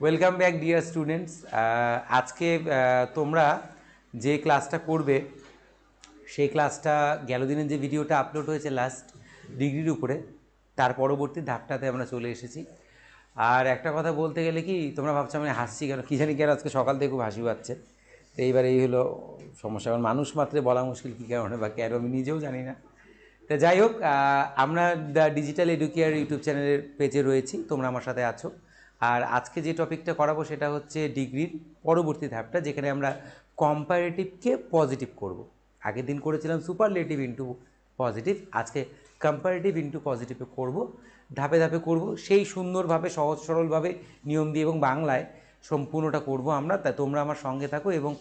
Welcome back dear students. আজকে তোমরা যে ক্লাসটা করবে সেই ক্লাসটা গেল দিনের যে ভিডিওটা আপলোড হয়েছে লাস্ট ডিগ্রির উপরে, তার পরবর্তী ধাপটাতে আমরা চলে এসেছি। আর একটা কথা বলতে গেলে কি, তোমরা ভাবছো আমি হাসছি কেন, কী জানি কেন আজকে সকাল থেকে খুব হাসি পাচ্ছে। তো এইবার এই হলো সমস্যা, কারণ মানুষ মাত্রে বলা মুশকিল কী কারণে বা কেন আমি নিজেও জানি না। তো যাই হোক, আমরা দ্য ডিজিটাল এডুকেয়ার ইউটিউব চ্যানেলের পেজে রয়েছি, তোমরা আমার সাথে আছো। আর আজকে যে টপিকটা করাবো সেটা হচ্ছে ডিগ্রির পরবর্তী ধাপটা, যেখানে আমরা কম্পারেটিভকে পজিটিভ করব। আগের দিন করেছিলাম সুপারলেটিভ ইন্টু পজিটিভ, আজকে কম্পারেটিভ ইন্টু পজিটিভে করব। ধাপে ধাপে করব, সেই সুন্দরভাবে সহজ সরলভাবে নিয়ম দিয়ে এবং বাংলায় সম্পূর্ণটা করব আমরা। তাই তোমরা আমার সঙ্গে থাকো এবং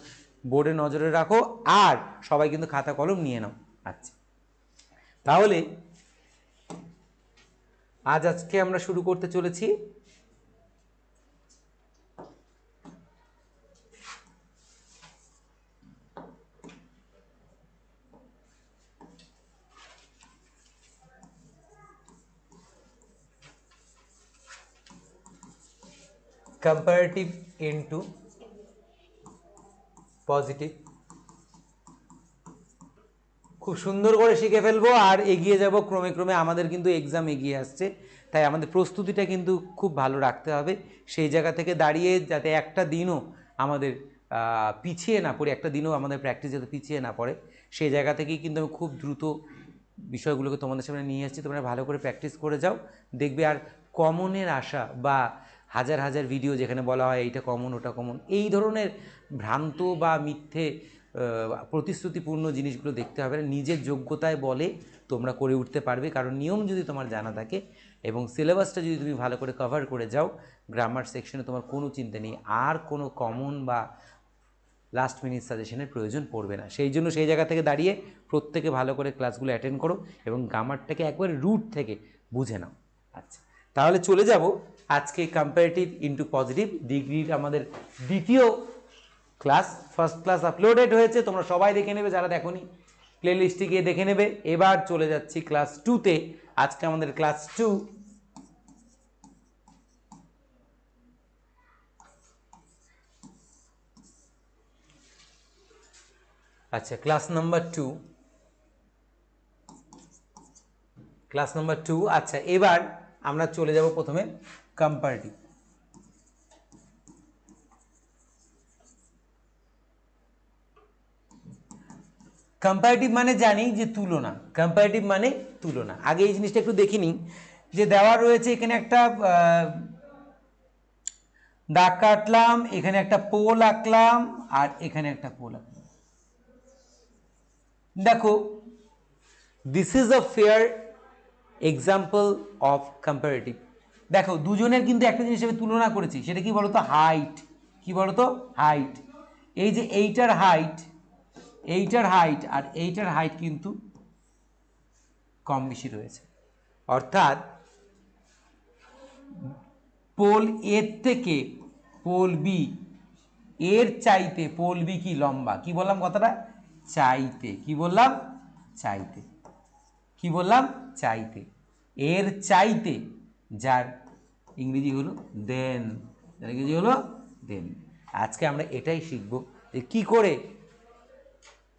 বোর্ডে নজরে রাখো, আর সবাই কিন্তু খাতা কলম নিয়ে নাও। আচ্ছা, তাহলে আজকে আমরা শুরু করতে চলেছি কম্পারেটিভ ইনটু পজিটিভ। খুব সুন্দর করে শিখে ফেলবো আর এগিয়ে যাব ক্রমে ক্রমে। আমাদের কিন্তু এক্সাম এগিয়ে আসছে, তাই আমাদের প্রস্তুতিটা কিন্তু খুব ভালো রাখতে হবে। সেই জায়গা থেকে দাঁড়িয়ে যাতে একটা দিনও আমাদের পিছিয়ে না পড়ে, একটা দিনও আমাদের প্র্যাকটিস যাতে পিছিয়ে না পড়ে, সেই জায়গা থেকেই কিন্তু আমি খুব দ্রুত বিষয়গুলোকে তোমাদের সামনে নিয়ে আসছি। তোমরা ভালো করে প্র্যাকটিস করে যাও, দেখবে আর কমনের আশা বা হাজার হাজার ভিডিও যেখানে বলা হয় এইটা কমন ওটা কমন, এই ধরনের ভ্রান্ত বা মিথ্যে প্রতিশ্রুতিপূর্ণ জিনিসগুলো দেখতে হবে না। নিজের যোগ্যতায় বলে তোমরা করে উঠতে পারবে, কারণ নিয়ম যদি তোমার জানা থাকে এবং সিলেবাসটা যদি তুমি ভালো করে কভার করে যাও, গ্রামার সেকশনে তোমার কোনো চিন্তা নেই, আর কোনো কমন বা লাস্ট মিনিট সাজেশনের প্রয়োজন পড়বে না। সেই জন্য সেই জায়গা থেকে দাঁড়িয়ে প্রত্যেকে ভালো করে ক্লাসগুলো অ্যাটেন্ড করো এবং গ্রামারটাকে একবারে রুট থেকে বুঝে নাও। আচ্ছা, তাহলে চলে যাব আজকে কম্পারেটিভ ইনটু পজিটিভ ডিগ্রির আমাদের দ্বিতীয় ক্লাস। ফার্স্ট ক্লাস আপলোডেড হয়েছে, তোমরা সবাই দেখে নেবে, যারা দেখোনি প্লে লিস্টে গিয়ে দেখে নেবে। এবার চলে যাচ্ছি ক্লাস 2-তে। আজকে আমাদের ক্লাস 2। আচ্ছা, ক্লাস নাম্বার 2, ক্লাস নাম্বার 2। আচ্ছা, এবার আমরা চলে যাব প্রথমে কম্পারেটিভ। কম্পারেটিভ মানে জানি যে তুলনা, কম্পারেটিভ মানে তুলনা। আগে এই জিনিসটা একটু দেখে নিই, যে দেওয়া রয়েছে এখানে একটা দাগ কাটলাম, এখানে একটা পোল আঁকলাম, আর এখানে একটা পোল আঁকলাম। দেখো, this is a fair example of comparative. দেখো, দুজনের কিন্তু একটা জিনিস আমি তুলনা করেছি, সেটা কি বলতো? হাইট। কি বলতো? হাইট। এই যে এইটার হাইট, এইটার হাইট আর এইটার হাইট কিন্তু কম বেশি রয়েছে। অর্থাৎ পোল এর থেকে পোল বি এর চাইতে পোল বি কি লম্বা। কি বললাম কথাটা? চাইতে। কি বললাম? চাইতে। কি বললাম? চাইতে। এর চাইতে, যার ইংরেজি হলো দেন, যার ইংরেজি হলো দেন। আজকে আমরা এটাই শিখব যে কী করে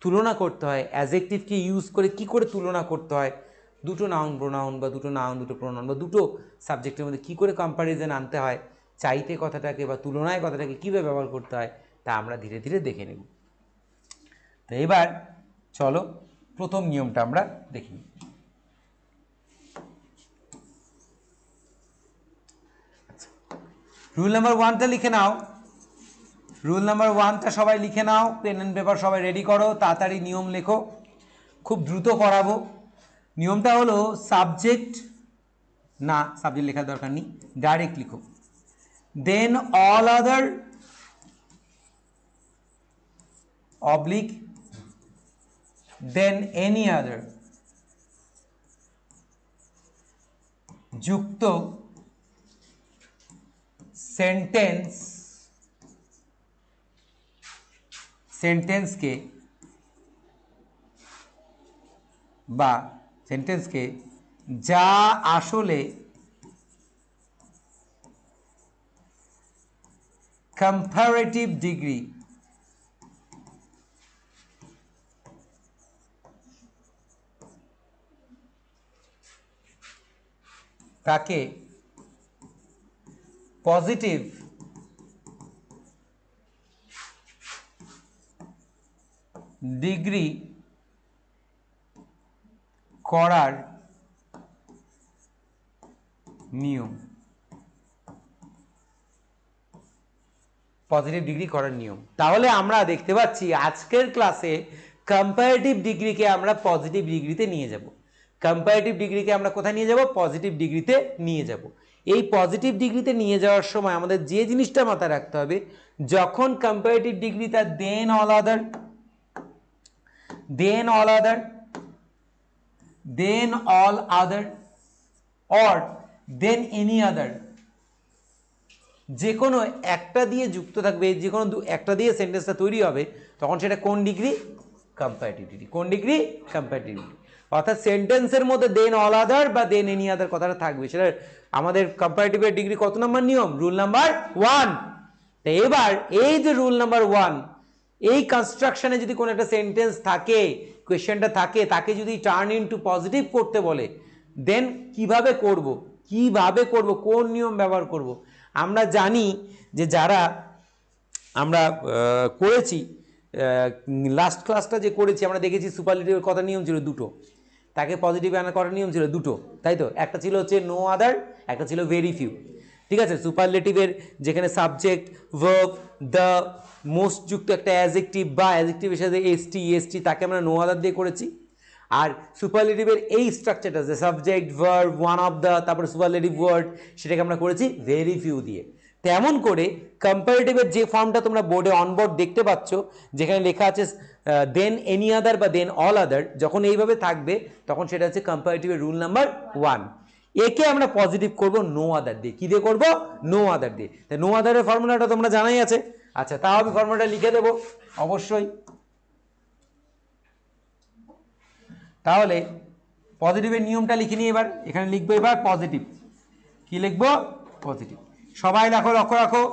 তুলনা করতে হয়, অ্যাজেক্টিভকে ইউজ করে কি করে তুলনা করতে হয়, দুটো নাউন প্রোনাউন বা দুটো নাউন দুটো প্রোনাউন বা দুটো সাবজেক্টের মধ্যে কী করে কম্প্যারিজন আনতে হয়, চাইতে কথাটাকে বা তুলনায় কথাটাকে কীভাবে ব্যবহার করতে হয়, তা আমরা ধীরে ধীরে দেখে নেব। তো এবার চলো প্রথম নিয়মটা আমরা দেখি। রুল নাম্বার 1টা লিখে নাও। রুল নাম্বার 1টা সবাই লিখে নাও, পেন অ্যান্ড পেপার সবাই রেডি করো, তাড়াতাড়ি নিয়ম লেখো, খুব দ্রুত করাবো। নিয়মটা হলো সাবজেক্ট, না সাবজেক্ট লেখার দরকার নেই, ডাইরেক্ট লিখো। Than all other oblique than any other যুক্ত সেন্টেন্স, সেন্টেন্সকে বা সেন্টেন্সকে যা আসলে কম্পারেটিভ ডিগ্রি তাকে পজিটিভ ডিগ্রি করার নিয়ম, পজিটিভ ডিগ্রি করার নিয়ম। তাহলে আমরা দেখতে পাচ্ছি আজকের ক্লাসে কম্পারেটিভ ডিগ্রিকে আমরা পজিটিভ ডিগ্রিতে নিয়ে যাব। কম্পারেটিভ ডিগ্রিকে আমরা কোথায় নিয়ে যাব? পজিটিভ ডিগ্রিতে নিয়ে যাব। এই পজিটিভ ডিগ্রিতে নিয়ে যাওয়ার সময় আমাদের যে জিনিসটা মাথায় রাখতে হবে, যখন কম্পারেটিভ ডিগ্রি তার than all other, than all other, than all other or than any other, যে কোনো একটা দিয়ে যুক্ত থাকবে, যে কোনো একটা দিয়ে সেন্টেন্সটা তৈরি হবে, তখন সেটা কোন ডিগ্রি? Comparative degree. কোন ডিগ্রি? Comparative degree. অর্থাৎ সেন্টেন্সের মধ্যে দেন অল আদার বা দেন এনি আদার কথাটা থাকবে, সেটা আমাদের কম্পারেটিভের ডিগ্রি কত নাম্বার নিয়ম? Rule number 1। তো এবার এই যে রুল নাম্বার 1, এই কনস্ট্রাকশনে যদি কোনো একটা সেন্টেন্স থাকে, কোয়েশ্চেনটা থাকে, তাকে যদি টার্ন ইনটু পজিটিভ করতে বলে, দেন কিভাবে করব, কিভাবে করব, কোন নিয়ম ব্যবহার করব? আমরা জানি যে যারা আমরা করেছি লাস্ট ক্লাসটা যে করেছি, আমরা দেখেছি সুপারলেটিভের কথা নিয়ম ছিল দুটো, তাকে পজিটিভ আনা করার নিয়ম ছিল দুটো, তাই তো? একটা ছিল হচ্ছে নো আদার, একটা ছিল ভেরি ফিউ। ঠিক আছে, সুপারলেটিভের যেখানে সাবজেক্ট, ভার্ব, দ্য, মোস্ট যুক্ত একটা অ্যাডজেক্টিভ বা অ্যাডজেক্টিভের সাথে এসটি, তাকে আমরা নো আদার দিয়ে করেছি। আর সুপারলেটিভের এই স্ট্রাকচারটা যে subject, verb, one of the, তারপরে সুপারলেটিভ ওয়ার্ড, সেটাকে আমরা করেছি ভেরি ফিউ দিয়ে। তেমন করে কম্পারেটিভের যে ফর্মটা তোমরা বোর্ডে অনবোর্ড দেখতে পাচ্ছ, যেখানে লেখা আছে দেন এনি আদার বা দেন অল আদার, যখন এইভাবে থাকবে তখন সেটা হচ্ছে কম্পারেটিভের রুল নাম্বার 1। একে আমরা পজিটিভ করব নো আদার দিয়ে। কি দিয়ে করব? নো আদার দিয়ে। নো আদারের ফর্মুলাটা তোমরা জানাই আছে। আচ্ছা, তাও আমি ফর্মুলাটা লিখে দেবো অবশ্যই। তাহলে পজিটিভের নিয়মটা লিখে নিই এবার। এখানে লিখবো এবার পজিটিভ। কি লিখবো? পজিটিভ। সবাই দেখো, লক্ষ্য রাখো,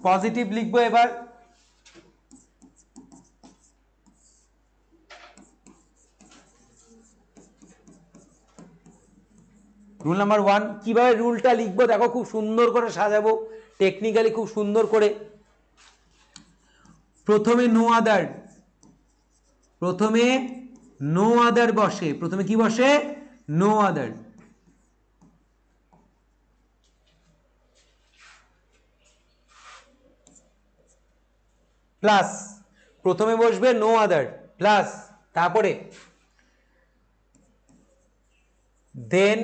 পজিটিভ লিখবো এবার। রুল নাম্বার 1 কিভাবে রুলটা লিখবো দেখো, খুব সুন্দর করে সাজাবো, টেকনিক্যালি খুব সুন্দর করে। প্রথমে নো আদার, প্রথমে নো আদার বসে। প্রথমে কি বসে? No other. প্লাস, প্রথমে বসবে নো আদার প্লাস, তারপরে দেন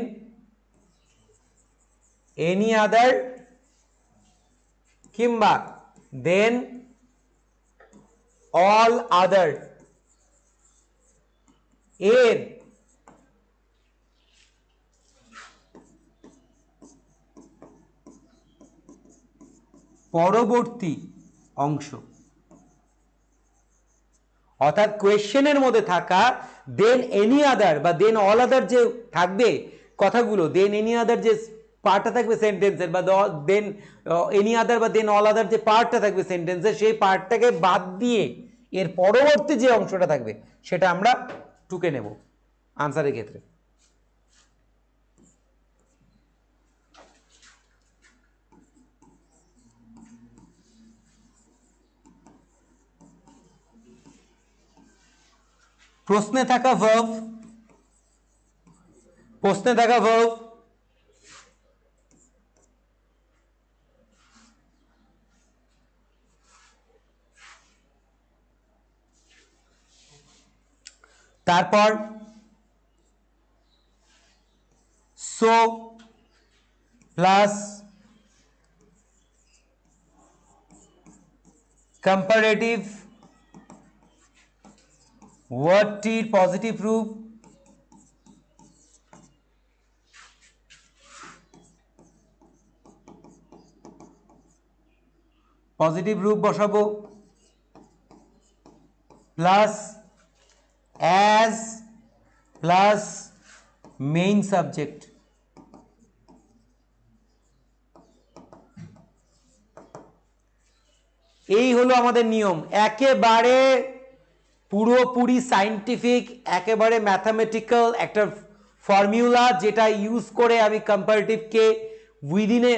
এনি আদার কিংবা দেন অল আদার এর পরবর্তী অংশ। অর্থাৎ কোয়েশ্চেনের মধ্যে থাকা দেন এনি আদার বা দেন অল আদার যে থাকবে কথাগুলো, দেন এনি আদার যে পার্টটা থাকবে সেন্টেন্সের, বা দেন এনি আদার বা দেন অল আদার যে পার্টটা থাকবে সেন্টেন্সের, সেই পার্টটাকে বাদ দিয়ে এর পরবর্তী যে অংশটা থাকবে সেটা আমরা টুকে নেব আনসারের ক্ষেত্রে। প্রশ্নে থাকা ভার্ব, প্রশ্নে থাকা ভার্ব তারপর সো প্লাস কম্পারেটিভ ওয়ার্ডটির পজিটিভ রূপ, পজিটিভ রূপ বসাবো, plus as plus main subject. এই হলো আমাদের নিয়ম, একেবারে পুরোপুরি সাইন্টিফিক, একেবারে ম্যাথামেটিক্যাল একটা ফর্মুলা, যেটা ইউজ করে আমি কম্পারেটিভকে within a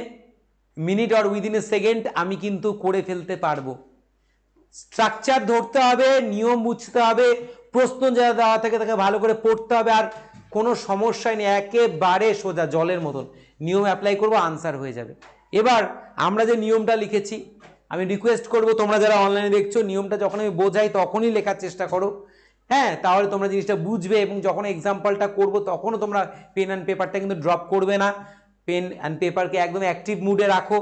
minute or within a second আমি কিন্তু করে ফেলতে পারবো। স্ট্রাকচার ধরতে হবে, নিয়ম বুঝতে হবে, প্রশ্ন যা দেওয়া থাকে তাকে ভালো করে পড়তে হবে, আর কোনো সমস্যাই নেই, একেবারে সোজা জলের মতন নিয়ম অ্যাপ্লাই করবো, আনসার হয়ে যাবে। এবার আমরা যে নিয়মটা লিখেছি, আমি রিকোয়েস্ট করব তোমরা যারা অনলাইনে দেখছো, নিয়মটা যখন আমি বোঝাই তখনই লেখার চেষ্টা করো, হ্যাঁ, তাহলে তোমরা জিনিসটা বুঝবে, এবং যখন এক্সাম্পলটা করবো তখনও তোমরা পেন অ্যান্ড পেপারটা কিন্তু ড্রপ করবে না, পেন অ্যান্ড পেপারকে একদম অ্যাক্টিভ মুডে রাখো,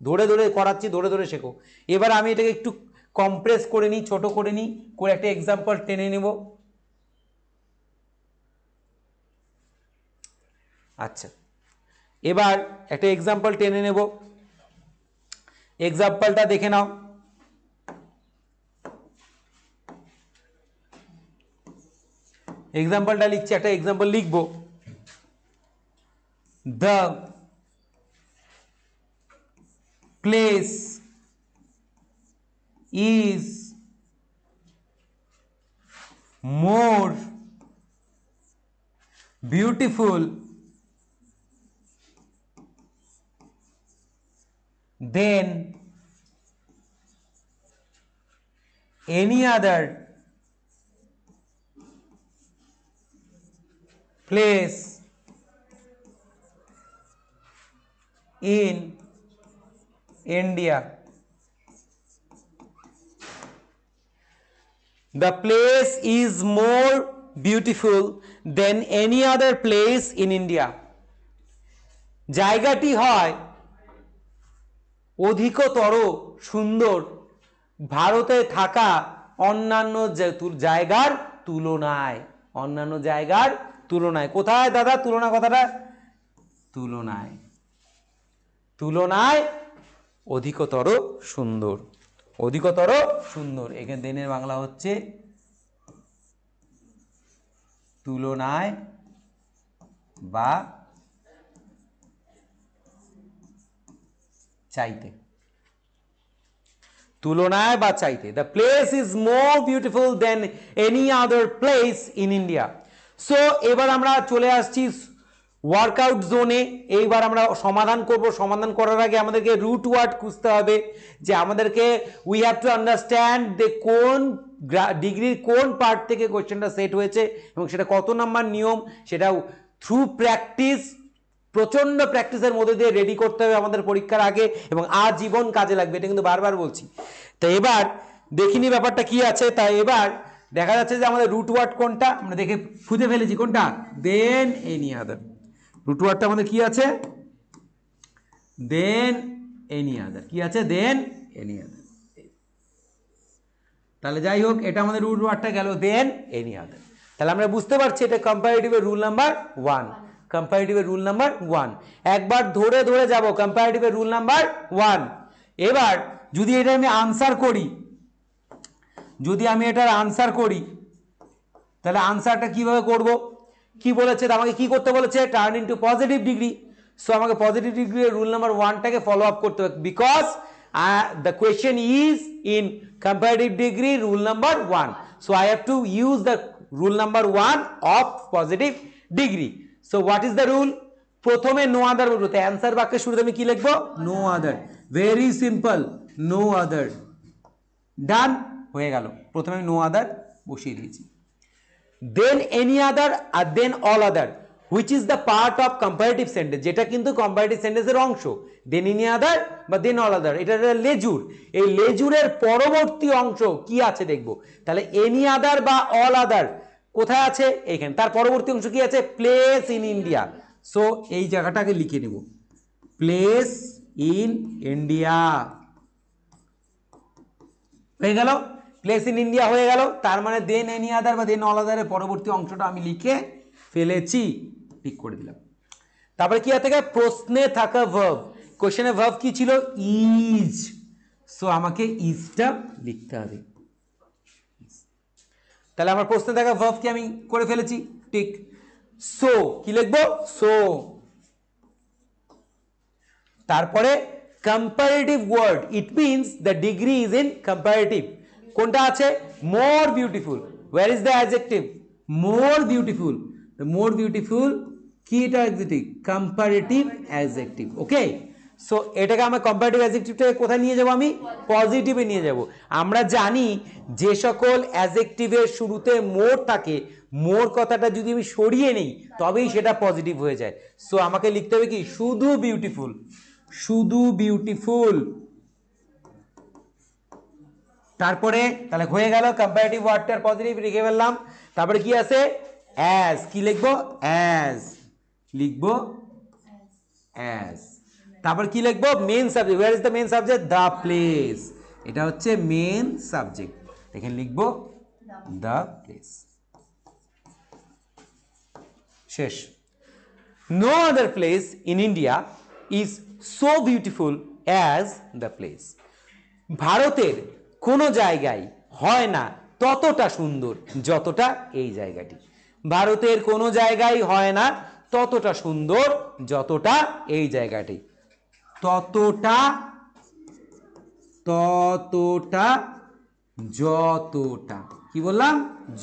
ধরে ধরে করাচ্ছি, ধরে ধরে শেখো। এবার আমি এটাকে একটু কম্প্রেস করে নিই, ছোট করে নিই, করে একটা এক্সাম্পল টেনে নেব। আচ্ছা, এবার একটা এক্সাম্পল টেনে নেব, এক্সাম্পলটা দেখে নাও। এক্সাম্পলটা লিখছি, একটা এক্সাম্পল লিখবো। The place is more beautiful then any other place in India. The place is more beautiful than any other place in India. জায়গাটি হয় অধিকতর সুন্দর ভারতে থাকা অন্যান্য জায়গার তুলনায়, অন্যান্য জায়গার তুলনায়। কোথায় দাদা তুলনা কথাটা? তুলনায়, তুলনায় অধিকতর সুন্দর, অধিকতর সুন্দর। এখানে দেনের বাংলা হচ্ছে তুলনায় বা চাইতে, তুলনায় বা চাইতে। The place is more beautiful then any other place in India. So এবার আমরা চলে আসছি ওয়ার্কআউট জোনে। এইবার আমরা সমাধান করব। সমাধান করার আগে আমাদেরকে রুট ওয়ার্ড খুঁজতে হবে, যে আমাদেরকে উই হ্যাভ টু আন্ডারস্ট্যান্ড যে কোন ডিগ্রির কোন পার্ট থেকে কোয়েশ্চেনটা সেট হয়েছে এবং সেটা কত নাম্বার নিয়ম, সেটা থ্রু প্র্যাকটিস, প্রচন্ড প্র্যাকটিসের মধ্যে দিয়ে রেডি করতে হবে আমাদের পরীক্ষার আগে, এবং আজীবন কাজে লাগবে, এটা কিন্তু বারবার বলছি। তো এবার দেখিনি ব্যাপারটা কি আছে। তাই এবার দেখা যাচ্ছে যে আমাদের রুট ওয়ার্ড কোনটা আমরা দেখে খুঁজে ফেলেছি, কোনটা? দেন এনি আদার। রুট ওয়ার্ডটা আমাদের কি আছে? দেন এনি আদার। কি আছে? দেন এনি আদার। তাহলে যাই হোক, এটা আমাদের রুট ওয়ার্ডটা গেল, দেন এনি আদার। তাহলে আমরা বুঝতে পারছি এটা কম্পারেটিভের রুল নাম্বার 1। কম্পারেটিভের রুল নাম্বার 1 একবার ধরে ধরে যাব। কম্পারেটিভের রুল নাম্বার 1। এবার যদি এটা আমি আনসার করি, যদি আমি এটার আনসার করি, তাহলে আনসারটা কিভাবে করব? কি বলেছে আমাকে, কি করতে বলেছে? Turn into positive degree. So আমাকে পজিটিভ ডিগ্রির রুল নাম্বার 1টাকে ফলো আপ করতে হবে, because the question is in comparative degree rule number 1. So I have to use the rule number 1 of positive degree. So what is the rule? প্রথমে no other বলতে answer বাক্যের শুরুতে আমি কি লিখবো? No other. Very simple, no other. Done হয়ে গেল। প্রথমে নো আদার বসিয়ে দিয়েছি। দেন এনি আদার আর than all other, which is the part of comparative sentence, যেটা কিন্তু কম্পারেটিভ সেন্টেন্সের অংশ। দেন এনি আদার বা দেন অল আদার, এটা লেজুর। এই লেজুরের পরবর্তী অংশ কি আছে দেখব। তাহলে এনি আদার বা অল আদার কোথায় আছে? এইখানে। তার পরবর্তী অংশ কি আছে? Place in India. সো এই জায়গাটাকে লিখে নেব, প্লেস ইন ইন্ডিয়া। হয়ে গেল, প্লেস ইন ইন্ডিয়া হয়ে গেল। তার মানে দেন এনি আদার বা দেন অল আদারের পরবর্তী অংশটা আমি লিখে ফেলেছি, ঠিক করে দিলাম। তারপরে কি থাকে? প্রশ্নে থাকা ভার্ব। কোশ্চেনে ভার্ব কি ছিল? ইজ। সো আমাকে ইজটা লিখতে হবে। তাহলে আমার প্রশ্নে থাকা ভার্ব কি আমি করে ফেলেছি, ঠিক। সো কি লিখবো? সো। তারপরে comparative word, it means the degree is in comparative. কোনটা আছে? More beautiful. Where is the adjective? More beautiful. More beautiful কি এটা adjective? Comparative adjective. Okay, so এটাকে আমরা কম্পারেটিভ অ্যাডজেক্টিভটাকে কোথায় নিয়ে যাব? আমি পজিটিভে নিয়ে যাব। আমরা জানি যে সকল অ্যাডজেক্টিভের শুরুতে মোর থাকে, মোর কথাটা যদি আমি সরিয়ে নেই তবেই সেটা পজিটিভ হয়ে যায়। সো আমাকে লিখতে হবে কি? শুধু বিউটিফুল। শুধু বিউটিফুল। তারপরে তাহলে হয়ে গেল কম্পারেটিভ ওয়ার্ডটার পজিটিভ লিখে ফেললাম। তারপরে কি আছে? অ্যাজ। কি লিখবো? অ্যাজ লিখবো, অ্যাজ। তারপর কি লিখবো? Main subject. Where is the main subject? The place. এটা হচ্ছে মেন সাবজেক্ট, এখানে লিখবো দ্য প্লেস। শেষ। No other place in India is so beautiful as the place. ভারতের কোনো জায়গায় হয় না ততটা সুন্দর যতটা এই জায়গাটি। ভারতের কোনো জায়গায় হয় না ততটা সুন্দর যতটা এই জায়গাটি। ততটা, ততটা, যতটা। কি বললাম?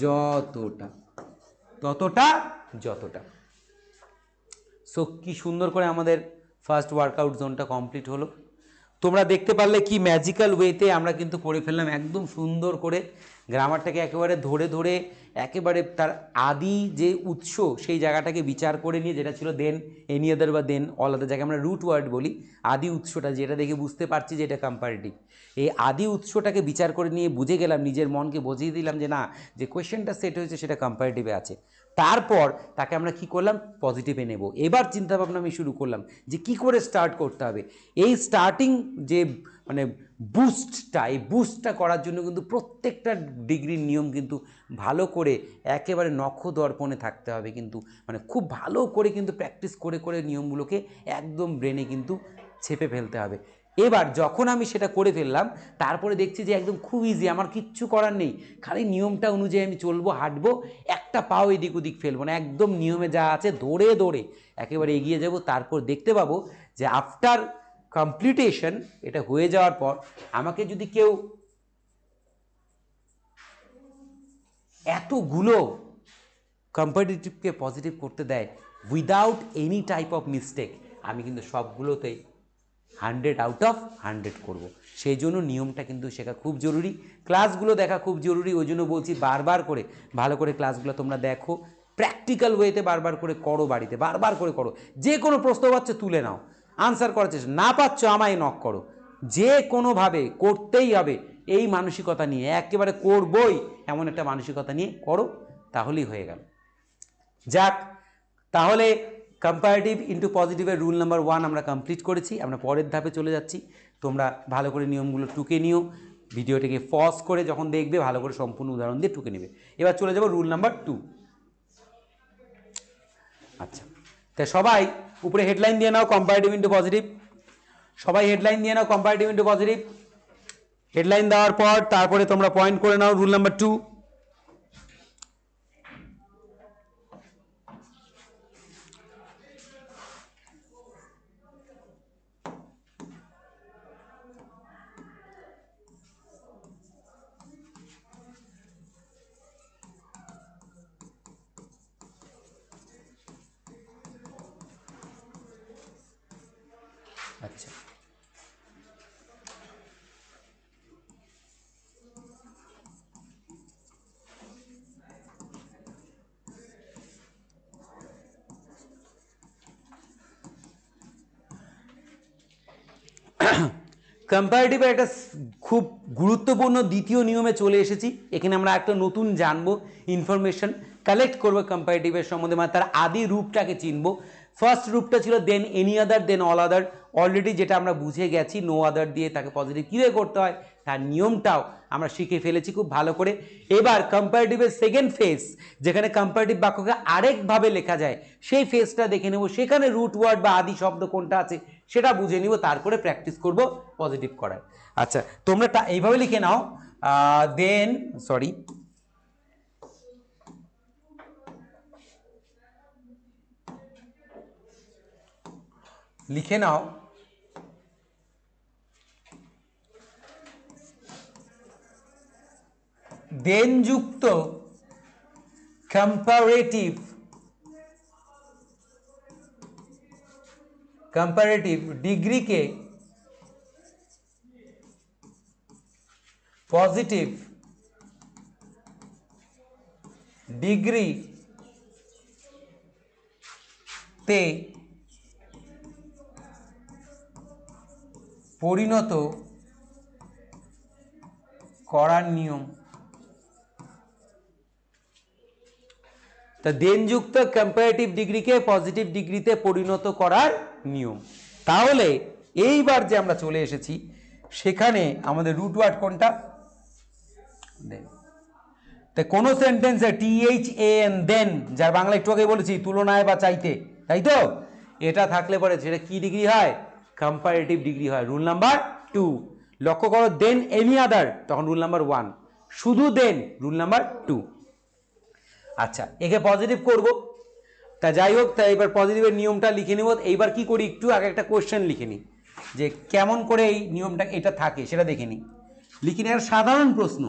যতটা, ততটা, যতটা। সো কি সুন্দর করে আমাদের ফার্স্ট ওয়ার্কআউট জোনটা কমপ্লিট হলো। তোমরা দেখতে পারলে কি ম্যাজিক্যাল ওয়েতে আমরা কিন্তু করে ফেললাম একদম সুন্দর করে। গ্রামারটাকে একেবারে ধরে ধরে একেবারে তার আদি যে উৎস সেই জায়গাটাকে বিচার করে নিয়ে, যেটা ছিল দেন, এনি আদার বা দেন অল আদার, যাকে আমরা রুট ওয়ার্ড বলি, আদি উৎসটা যেটা দেখে বুঝতে পারছি যে এটা কম্পারেটিভ। এই আদি উৎসটাকে বিচার করে নিয়ে বুঝে গেলাম, নিজের মনকে বুঝিয়ে দিলাম যে না, যে কোয়েশ্চেনটা সেট হয়েছে সেটা কম্পারেটিভে আছে। তারপর তাকে আমরা কি করলাম? পজিটিভে নেব। এবার চিন্তাভাবনা আমি শুরু করলাম যে কি করে স্টার্ট করতে হবে। এই স্টার্টিং যে মানে বুস্টটা, এই বুস্টটা করার জন্য কিন্তু প্রত্যেকটা ডিগ্রির নিয়ম কিন্তু ভালো করে একেবারে নখদর্পণে থাকতে হবে, কিন্তু মানে খুব ভালো করে কিন্তু প্র্যাকটিস করে করে নিয়মগুলোকে একদম ব্রেনে কিন্তু ছেপে ফেলতে হবে। এবার যখন আমি সেটা করে ফেললাম, তারপরে দেখছি যে একদম খুব ইজি, আমার কিচ্ছু করার নেই, খালি নিয়মটা অনুযায়ী আমি চলবো, হাঁটবো, একটা পাও এদিক ওদিক ফেলবো না, একদম নিয়মে যা আছে দৌড়ে দৌড়ে একেবারে এগিয়ে যাব। তারপর দেখতে পাবো যে আফটার কমপ্লিটেশন, এটা হয়ে যাওয়ার পর আমাকে যদি কেউ এতগুলো কম্পারেটিভকে পজিটিভ করতে দেয় without any type of mistake, আমি কিন্তু সবগুলোতেই 100/100 করব। সেই জন্য নিয়মটা কিন্তু শেখা খুব জরুরি, ক্লাসগুলো দেখা খুব জরুরি। ওই জন্য বলছি বারবার করে ভালো করে ক্লাসগুলো তোমরা দেখো, প্র্যাকটিক্যাল ওয়েতে বারবার করে করো, বাড়িতে বারবার করে করো। যে কোনো প্রশ্ন পাচ্ছ তুলে নাও, আনসার করার চেষ্টা, না পাচ্ছ আমায় নক করো, যে কোনোভাবে করতেই হবে এই মানসিকতা নিয়ে, একেবারে করবই এমন একটা মানসিকতা নিয়ে করো, তাহলেই হয়ে গেল। যাক, তাহলে কম্পারেটিভ ইন্টু পজিটিভের রুল নাম্বার 1 আমরা কমপ্লিট করেছি। আমরা পরের ধাপে চলে যাচ্ছি। তোমরা ভালো করে নিয়মগুলো টুকে নিও, ভিডিওটিকে পজ করে যখন দেখবে ভালো করে সম্পূর্ণ উদাহরণ দিয়ে টুকে নেবে। এবার চলে যাব রুল নাম্বার 2। আচ্ছা, তা সবাই উপরে হেডলাইন দিয়ে নাও কম্পারেটিভ ইন্টু পজিটিভ। সবাই হেডলাইন দিয়ে নাও কম্পারেটিভ ইন্টু পজিটিভ। হেডলাইন দেওয়ার পর তারপরে তোমরা পয়েন্ট করে নাও রুল নাম্বার 2। আচ্ছা, কম্পারেটিভের একটা খুব গুরুত্বপূর্ণ দ্বিতীয় নিয়মে চলে এসেছি। এখানে আমরা একটা নতুন জানবো, ইনফরমেশন কালেক্ট করবো কম্পারেটিভের সম্বন্ধে, মানে তার আদি রূপটাকে চিনবো। ফার্স্ট রূপটা ছিল দেন এনি আদার দেন অল আদার, অলরেডি যেটা আমরা বুঝে গেছি, নো আদার দিয়ে তাকে পজিটিভ কীভাবে করতে হয় তার নিয়মটাও আমরা শিখে ফেলেছি খুব ভালো করে। এবার কম্পারেটিভের সেকেন্ড ফেজ, যেখানে কম্পারেটিভ বাক্যকে আরেকভাবে লেখা যায়, সেই ফেজটা দেখে নেব। সেখানে রুট ওয়ার্ড বা আদি শব্দ কোনটা আছে সেটা বুঝে নিব, তারপরে প্র্যাকটিস করব পজিটিভ করার। আচ্ছা, তোমরা এইভাবে লিখে নাও, দেন সরি লিখে নাও দেনযুক্ত কম্পারেটিভ ডিগ্রিকে পজিটিভ ডিগ্রি তে পরিণত করার নিয়ম। তা দেনযুক্ত কম্পারেটিভ ডিগ্রিকে পজিটিভ ডিগ্রিতে পরিণত করার নিয়ম। তাহলে এইবার যে আমরা চলে এসেছি সেখানে আমাদের রুট ওয়ার্ড কোনটা? তো কোন সেন্টেন্সে THAN দেন, যার বাংলা একটু আগে বলেছি তুলনায় বা চাইতে, তাই তো? এটা থাকলে পরে সেটা কি ডিগ্রি হয়? কম্পারেটিভ ডিগ্রি হয়, রুল নাম্বার 2। লক্ষ্য করো, দেন এনি আদার তখন রুল নাম্বার 1, শুধু দেন রুল নাম্বার 2। আচ্ছা, একে পজিটিভ করব। তা যাই হোক, তা এবার পজিটিভের নিয়মটা লিখে নেব। এইবার কি করি, একটু আগে একটা কোয়েশ্চেন লিখে নিই যে কেমন করে এই নিয়মটা এটা থাকে সেটা দেখে নিই। লিখে নেওয়ার সাধারণ প্রশ্ন,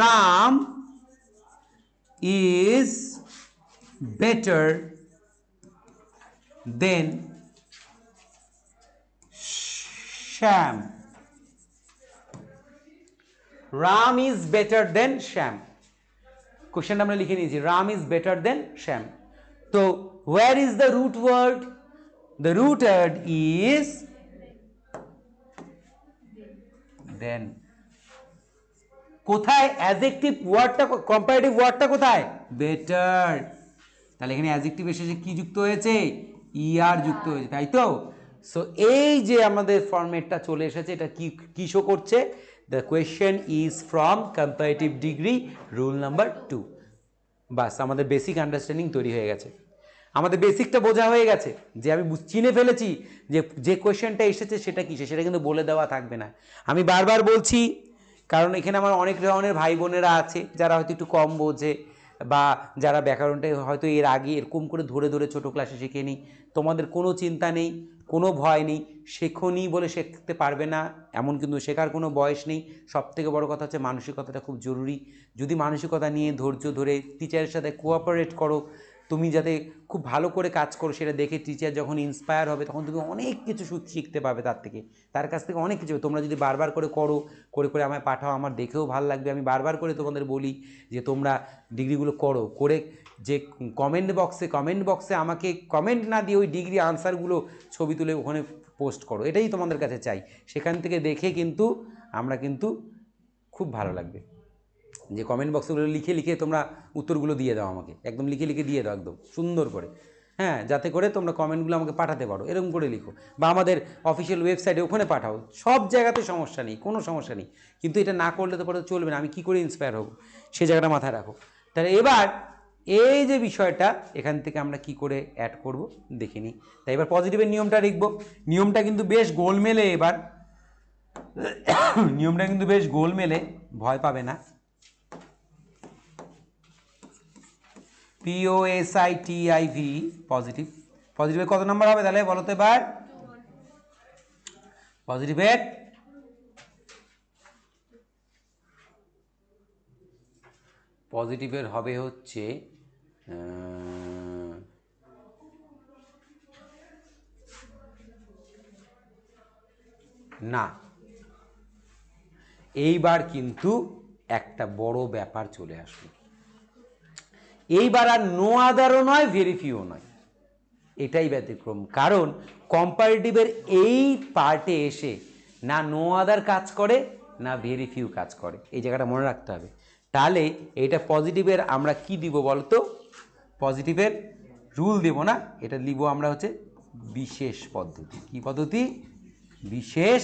Ram is better than Shyam. Ram is better than Shyam. কোশ্চেনটা আমরা লিখে নিয়েছি, রাম ইজ বেটার দেন শ্যাম। তো where is the root word? The root word is then. কোথায় অ্যাডজেক্টিভ ওয়ার্ডটা, কম্পারেটিভ ওয়ার্ডটা কোথায়? বেটার। তাহলে এখানে অ্যাডজেক্টিভ শেষে কি যুক্ত হয়েছে? ER যুক্ত হয়েছে, তাই তো? সো এই যে আমাদের ফরম্যাটটা চলে এসেছে, এটা কি শো করছে? The question is from comparative degree, rule number 2। বাস, আমাদের বেসিক আন্ডারস্ট্যান্ডিং তৈরি হয়ে গেছে, আমাদের বেসিকটা বোঝা হয়ে গেছে যে আমি চিনে ফেলেছি যে কোয়েশ্চেনটা এসেছে সেটা কিসে, সেটা কিন্তু বলে দেওয়া থাকবে না। আমি বারবার বলছি কারণ এখানে আমার অনেক ধরনের ভাই বোনেরা আছে যারা হয়তো একটু কম বোঝে, বা যারা ব্যাকরণটা হয়তো এর আগে এরকম করে ধরে ধরে ছোটো ক্লাসে শিখে নিই। তোমাদের কোনো চিন্তা নেই, কোনো ভয় নেই, শেখোনি বলে শিখতে পারবে না এমন কিন্তু শেখার কোনো বয়স নেই। সবথেকে বড় কথা হচ্ছে মানসিকতাটা খুব জরুরি। যদি মানসিকতা নিয়ে ধৈর্য ধরে টিচারের সাথে কোঅপারেট করো, তুমি যাতে খুব ভালো করে কাজ করো, সেটা দেখে টিচার যখন ইন্সপায়ার হবে তখন তুমি অনেক কিছু শিখতে পাবে তার থেকে, তার কাছ থেকে অনেক কিছু। তোমরা যদি বারবার করে করো, করে করে আমায় পাঠাও, আমার দেখেও ভালো লাগবে। আমি বারবার করে তোমাদের বলি যে তোমরা ডিগ্রিগুলো করো, করে যে কমেন্ট বক্সে আমাকে কমেন্ট না দিয়ে ওই ডিগ্রি আনসারগুলো ছবি তুলে ওখানে পোস্ট করো, এটাই তোমাদের কাছে চাই। সেখান থেকে দেখে কিন্তু আমরা কিন্তু খুব ভালো লাগবে যে কমেন্ট বক্সগুলো লিখে লিখে তোমরা উত্তরগুলো দিয়ে দাও আমাকে, একদম লিখে লিখে দিয়ে দাও একদম সুন্দর করে, হ্যাঁ, যাতে করে তোমরা কমেন্টগুলো আমাকে পাঠাতে পারো, এরকম করে লিখো, বা আমাদের অফিসিয়াল ওয়েবসাইটে ওখানে পাঠাও। সব জায়গাতে সমস্যা নেই, কোনো সমস্যা নেই, কিন্তু এটা না করলে তো পরে চলবে না। আমি কী করে ইন্সপায়ার হব, সেই জায়গাটা মাথায় রাখো। তাহলে এবার এই যে বিষয়টা এখান থেকে আমরা কি করে অ্যাড করব দেখে নিই। তাই এবার পজিটিভের নিয়মটা লিখব। নিয়মটা কিন্তু বেশ গোলমেলে, এবার নিয়মটা কিন্তু বেশ গোলমেলে, ভয় পাবে না। POSITIV, positive. পজিটিভের কত নাম্বার হবে তাহলে বলো তো এবার? পজিটিভের হবে হচ্ছে না, এইবার কিন্তু একটা বড় ব্যাপার চলে আসবে। এইবার আর নো আদারও নয়, ভেরি ফিউও নয়, এটাই ব্যতিক্রম। কারণ কম্পারেটিভের এই পার্টে এসে না নো আদার কাজ করে, না ভেরি ফিউ কাজ করে, এই জায়গাটা মনে রাখতে হবে। তাহলে এইটা পজিটিভের আমরা কি দিব বলতো? পজিটিভের রুল দেব না, এটা লিখব আমরা হচ্ছে বিশেষ পদ্ধতি। কি পদ্ধতি? বিশেষ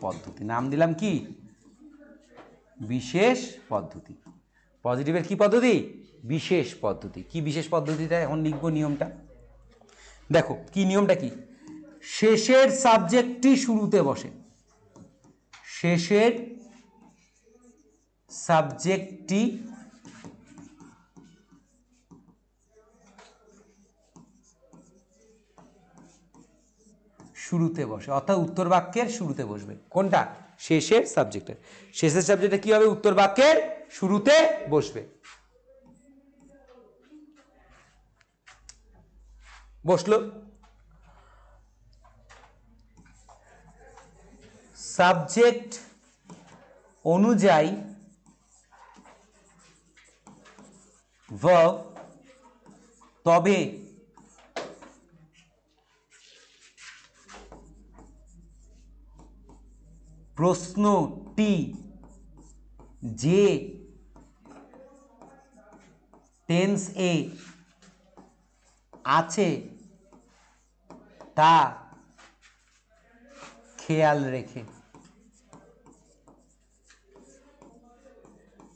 পদ্ধতি। নাম দিলাম কি? বিশেষ পদ্ধতি। পজিটিভের কি পদ্ধতি? বিশেষ পদ্ধতি। কি বিশেষ পদ্ধতিটা এখন লিখবো নিয়মটা দেখো। কি নিয়মটা কি? শেষের সাবজেক্টটি শুরুতে বসে, শেষের সাবজেক্টটি শুরুতে বসে, অর্থাৎ উত্তর বাক্যের শুরুতে বসবে। কোনটা? শেষের সাবজেক্টের। শেষের সাবজেক্টে কি হবে? উত্তর বাক্যের শুরুতে বসবে। বসলো। সাবজেক্ট অনুযায়ী ভার্ব, তবে প্রশ্নটি যে টেন্সে আছে তা খেয়াল রেখে।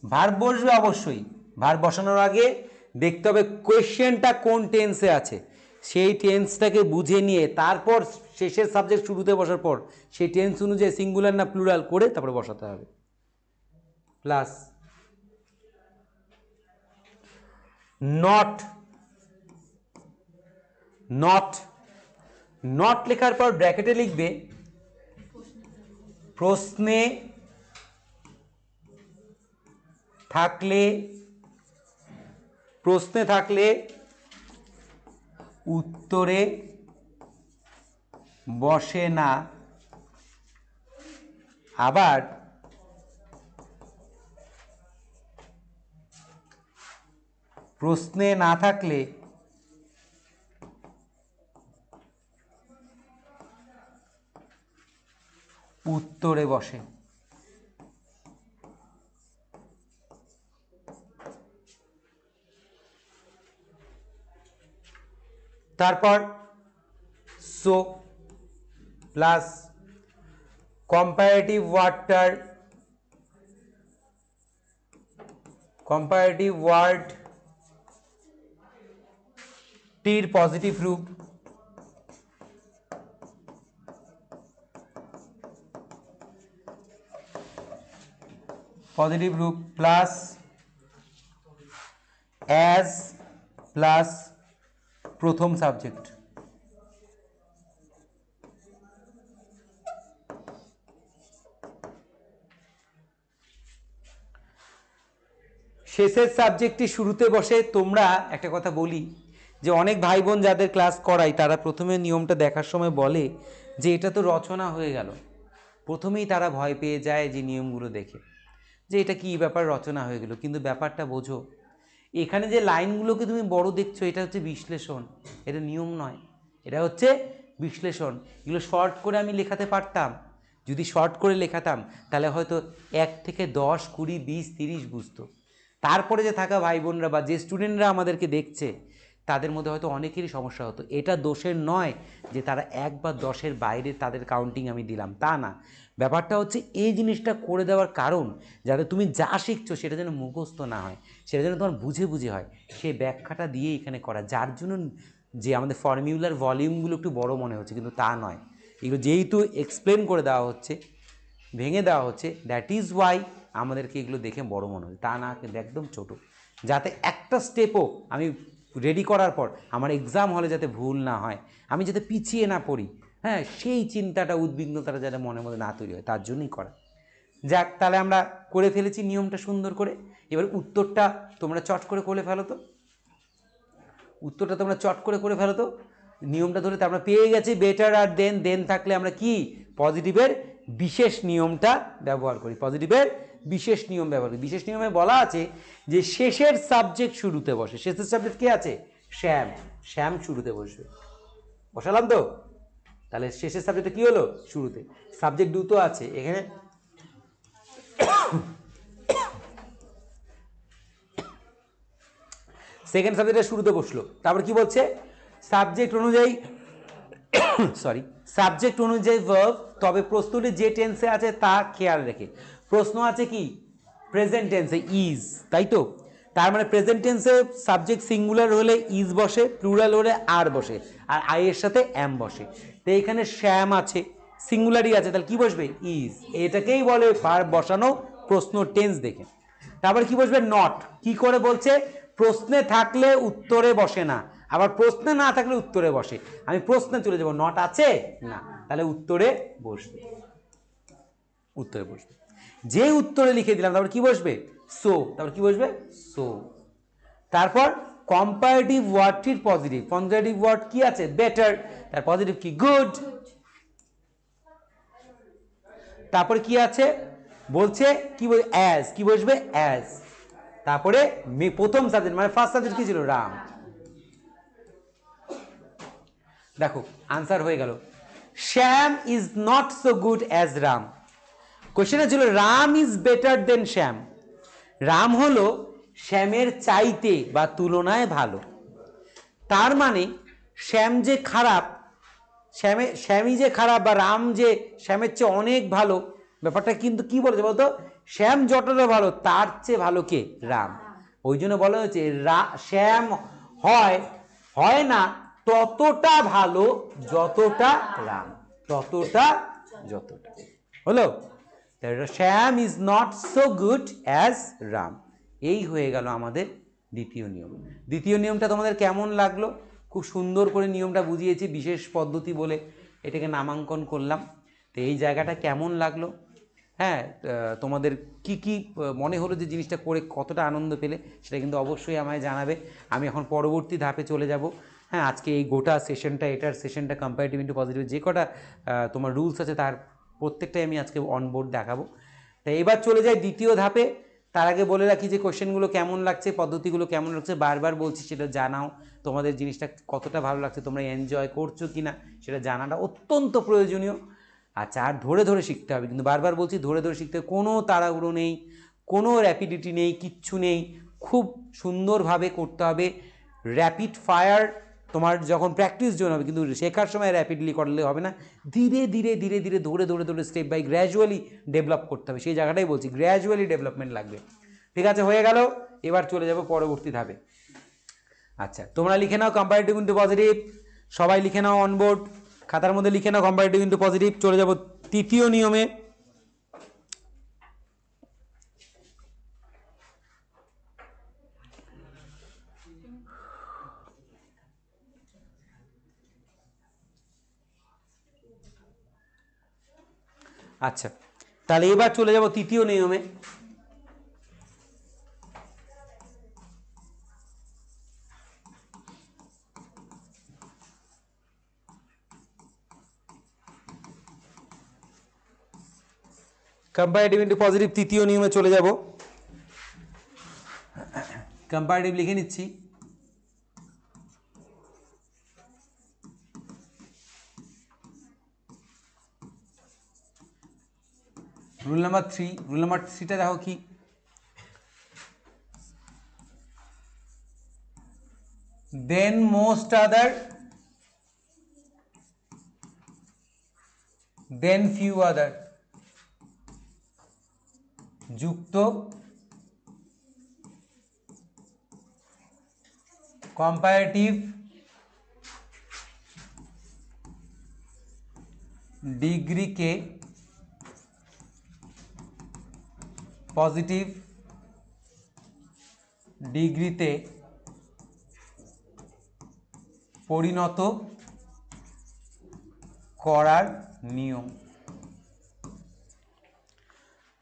ভার্ব বসবে অবশ্যই। ভার্ব বসানোর আগে দেখতে হবে কোয়েশ্চেনটা কোন টেন্সে আছে, সেই টেন্সটাকে বুঝে নিয়ে তারপর শেষের সাবজেক্ট শুরুতে বসার পর সেই টেন্স অনুযায়ী সিঙ্গুলার না প্লুরাল করে তারপরে বসাতে হবে। প্লাস নট, নট, নট লেখার পর ব্র্যাকেটে লিখবে প্রশ্নে থাকলে, প্রশ্নে থাকলে উত্তরে বসে না, আবার প্রশ্নে না থাকলে উত্তরে বসে। তারপর সো প্লাস কম্পারেটিভ ওয়ার্ডটার, কম্পারেটিভ ওয়ার্ড টির পজিটিভ রূপ, পজিটিভ রূপ প্লাস অ্যাজ প্লাস প্রথম সাবজেক্ট। শেষের সাবজেক্টটি শুরুতে বসে। তোমরা একটা কথা বলি যে অনেক ভাই বোন যাদের ক্লাস করাই তারা প্রথমে নিয়মটা দেখার সময় বলে যে এটা তো রচনা হয়ে গেল, প্রথমেই তারা ভয় পেয়ে যায় যে নিয়মগুলো দেখে যে এটা কি ব্যাপার রচনা হয়ে গেল। কিন্তু ব্যাপারটা বোঝো, এখানে যে লাইনগুলোকে তুমি বড় দেখছো এটা হচ্ছে বিশ্লেষণ, এটা নিয়ম নয়, এটা হচ্ছে বিশ্লেষণ। এগুলো শর্ট করে আমি লেখাতে পারতাম, যদি শর্ট করে লেখাতাম তাহলে হয়তো 1 থেকে 10, 20, 20, 30 বুঝতো। তারপরে যে থাকা ভাই বোনরা বা যে স্টুডেন্টরা আমাদেরকে দেখছে তাদের মধ্যে হয়তো অনেকেরই সমস্যা হতো। এটা দোষের নয় যে তারা 1 বা 10-এর বাইরে তাদের কাউন্টিং আমি দিলাম, তা না। ব্যাপারটা হচ্ছে এই জিনিসটা করে দেওয়ার কারণ যাতে তুমি যা শিখছো সেটা যেন মুখস্থ না হয়, সেটা যেন তোমার বুঝে বুঝে হয়, সেই ব্যাখ্যাটা দিয়ে এখানে করা। যার জন্য যে আমাদের ফর্মিউলার ভলিউমগুলো একটু বড় মনে হচ্ছে, কিন্তু তা নয়। এগুলো যেহেতু এক্সপ্লেন করে দেওয়া হচ্ছে, ভেঙে দেওয়া হচ্ছে, দ্যাট ইজ ওয়াই আমাদেরকে এগুলো দেখে বড় মনে হয়, তা না, কিন্তু একদম ছোট। যাতে একটা স্টেপও আমি রেডি করার পর আমার এক্সাম হলে যাতে ভুল না হয়, আমি যাতে পিছিয়ে না পড়ি, হ্যাঁ, সেই চিন্তাটা উদ্বিগ্নতাটা যাতে মনের মধ্যে না তৈরি হয়, তার জন্যই করা। যাক, তাহলে আমরা করে ফেলেছি নিয়মটা সুন্দর করে। এবার উত্তরটা তোমরা চট করে করে ফেলো তো, উত্তরটা তোমরা চট করে করে ফেলো তো। নিয়মটা ধরে তো আমরা পেয়ে গেছি বেটার আর দেন, দেন থাকলে আমরা কি পজিটিভের বিশেষ নিয়মটা ব্যবহার করি, পজিটিভের বিশেষ নিয়ম ব্যবহার করি। বিশেষ নিয়মে বলা আছে যে শেষের সাবজেক্ট শুরুতে বসে। শেষের সাবজেক্ট কে আছে? শ্যাম। শ্যাম শুরুতে বসবে। বসালাম তো? তাহলে শেষের সাবজেক্টটা কি হলো? শুরুতে। সাবজেক্ট দুটো আছে এখানে, সেকেন্ড সাবজেক্টের শুরুতে বসলো। তারপর কি বলছে? সাবজেক্ট অনুযায়ী সরি, সাবজেক্ট অনুযায়ী ভার্ব, তবে প্রশ্নটি যে টেন্সে আছে তা খেয়াল রেখে। প্রশ্ন আছে কি? প্রেজেন্ট টেন্সে, ইজ, তাই তো? তার মানে প্রেজেন্ট টেন্সে সাবজেক্ট সিঙ্গুলার হলে ইজ বসে, প্লুরাল হলে আর বসে, আর আই এর সাথে এম বসে। তো এখানে শ্যাম আছে, সিঙ্গুলারই আছে, তাহলে কি বসবে? ইজ। এটাকেই বলে ভার্ব বসানো প্রশ্ন টেন্স দেখে। তারপরে কি বসবে? নট। কি করে বলছে? প্রশ্নে থাকলে উত্তরে বসে না, আবার প্রশ্নে না থাকলে উত্তরে বসে। আমি প্রশ্নে চলে যাব, নট আছে না, তাহলে উত্তরে বসবে, উত্তরে বসবে। যে উত্তরে লিখে দিলাম তারপর কি বসবে সো, তারপর কি বসবে সো। তারপর কম্পারেটিভ ওয়ার্ডটির পজিটিভ, কম্পারেটিভ ওয়ার্ড কি আছে বেটার, তার পজিটিভ কি গুড। তারপরে কি আছে বলছে কি অ্যাজ, কি বসবে অ্যাজ। তারপরে প্রথম সাবজেক্ট মানে ফার্স্ট সাবজেক্ট কি ছিল রাম। দেখো আনসার হয়ে গেল। Shyam is not so good as Ram. কোশ্চেনটা ছিল Ram is better than Shyam. Ram হলো শ্যামের চাইতে বা তুলনায় ভালো। তার মানে শ্যাম যে খারাপ, শ্যামই যে খারাপ বা রাম যে শ্যামের চেয়ে অনেক ভালো, ব্যাপারটা কিন্তু কি বলেছে বলতো, শ্যাম যতটা ভালো তার চেয়ে ভালো কে রাম। ওই জন্য বলা হয়েছে শ্যাম হয় না ততটা ভালো যতটা রাম, ততটা যতটা হলো। Shyam is not so good as Ram. এই হয়ে গেল আমাদের দ্বিতীয় নিয়ম। দ্বিতীয় নিয়মটা তোমাদের কেমন লাগলো? খুব সুন্দর করে নিয়মটা বুঝিয়েছি, বিশেষ পদ্ধতি বলে এটাকে নামাঙ্কন করলাম। তো এই জায়গাটা কেমন লাগলো? হ্যাঁ, তোমাদের কি কি মনে হলো যে জিনিসটা করে কতটা আনন্দ পেলে সেটা কিন্তু অবশ্যই আমায় জানাবে। আমি এখন পরবর্তী ধাপে চলে যাব। হ্যাঁ, আজকে এই গোটা সেশনটা, এটার সেশনটা কম্পারেটিভ ইন্টু পজিটিভ যে কটা তোমার রুলস আছে তার প্রত্যেকটাই আমি আজকে অনবোর্ড দেখাবো। তাই এবার চলে যাই দ্বিতীয় ধাপে। তার আগে বলে রাখি যে কোশ্চেনগুলো কেমন লাগছে, পদ্ধতিগুলো কেমন লাগছে, বারবার বলছি সেটা জানাও। তোমাদের জিনিসটা কতটা ভালো লাগছে, তোমরা এনজয় করছো কি না সেটা জানাটা অত্যন্ত প্রয়োজনীয়। আচ্ছা, আর ধরে ধরে শিখতে হবে, কিন্তু বারবার বলছি ধরে ধরে শিখতে হবে, কোনো তাড়াহুড়ো নেই, কোনো র্যাপিডিটি নেই, কিচ্ছু নেই, খুব সুন্দরভাবে করতে হবে। র্যাপিড ফায়ার তোমার যখন প্র্যাকটিস জন্য হবে, কিন্তু শেখার সময় র্যাপিডলি করলে হবে না, ধীরে ধীরে ধীরে ধীরে ধরে ধরে ধরে স্টেপ বাই গ্র্যাজুয়ালি ডেভেলপ করতে হবে। সেই জায়গাটাই বলছি, গ্র্যাজুয়ালি ডেভেলপমেন্ট লাগবে। ঠিক আছে, হয়ে গেল। এবার চলে যাব পরবর্তী ধাপে। আচ্ছা, তোমরা লিখে নাও কম্পারেটিভ ইন্টু পজিটিভ, সবাই লিখে নাও অনবোর্ড, খাতার মধ্যে লিখে নাও কম্পারেটিভ ইন্টু পজিটিভ। চলে যাব তৃতীয় নিয়মে। আচ্ছা, তাহলে এবার চলে যাব তৃতীয় নিয়মে। কম্পারেটিভ ইন্টু পজিটিভ তৃতীয় নিয়মে চলে যাব। কম্পারেটিভ লিখে নিচ্ছি। রুল নাম্বার 3, রুল নাম্বার 3টা দেখো কি, দেন মোস্ট আদার দেন ফিউ আদার যুক্ত কম্পারেটিভ ডিগ্রিকে পজিটিভ ডিগ্রিতে পরিণত করার নিয়ম।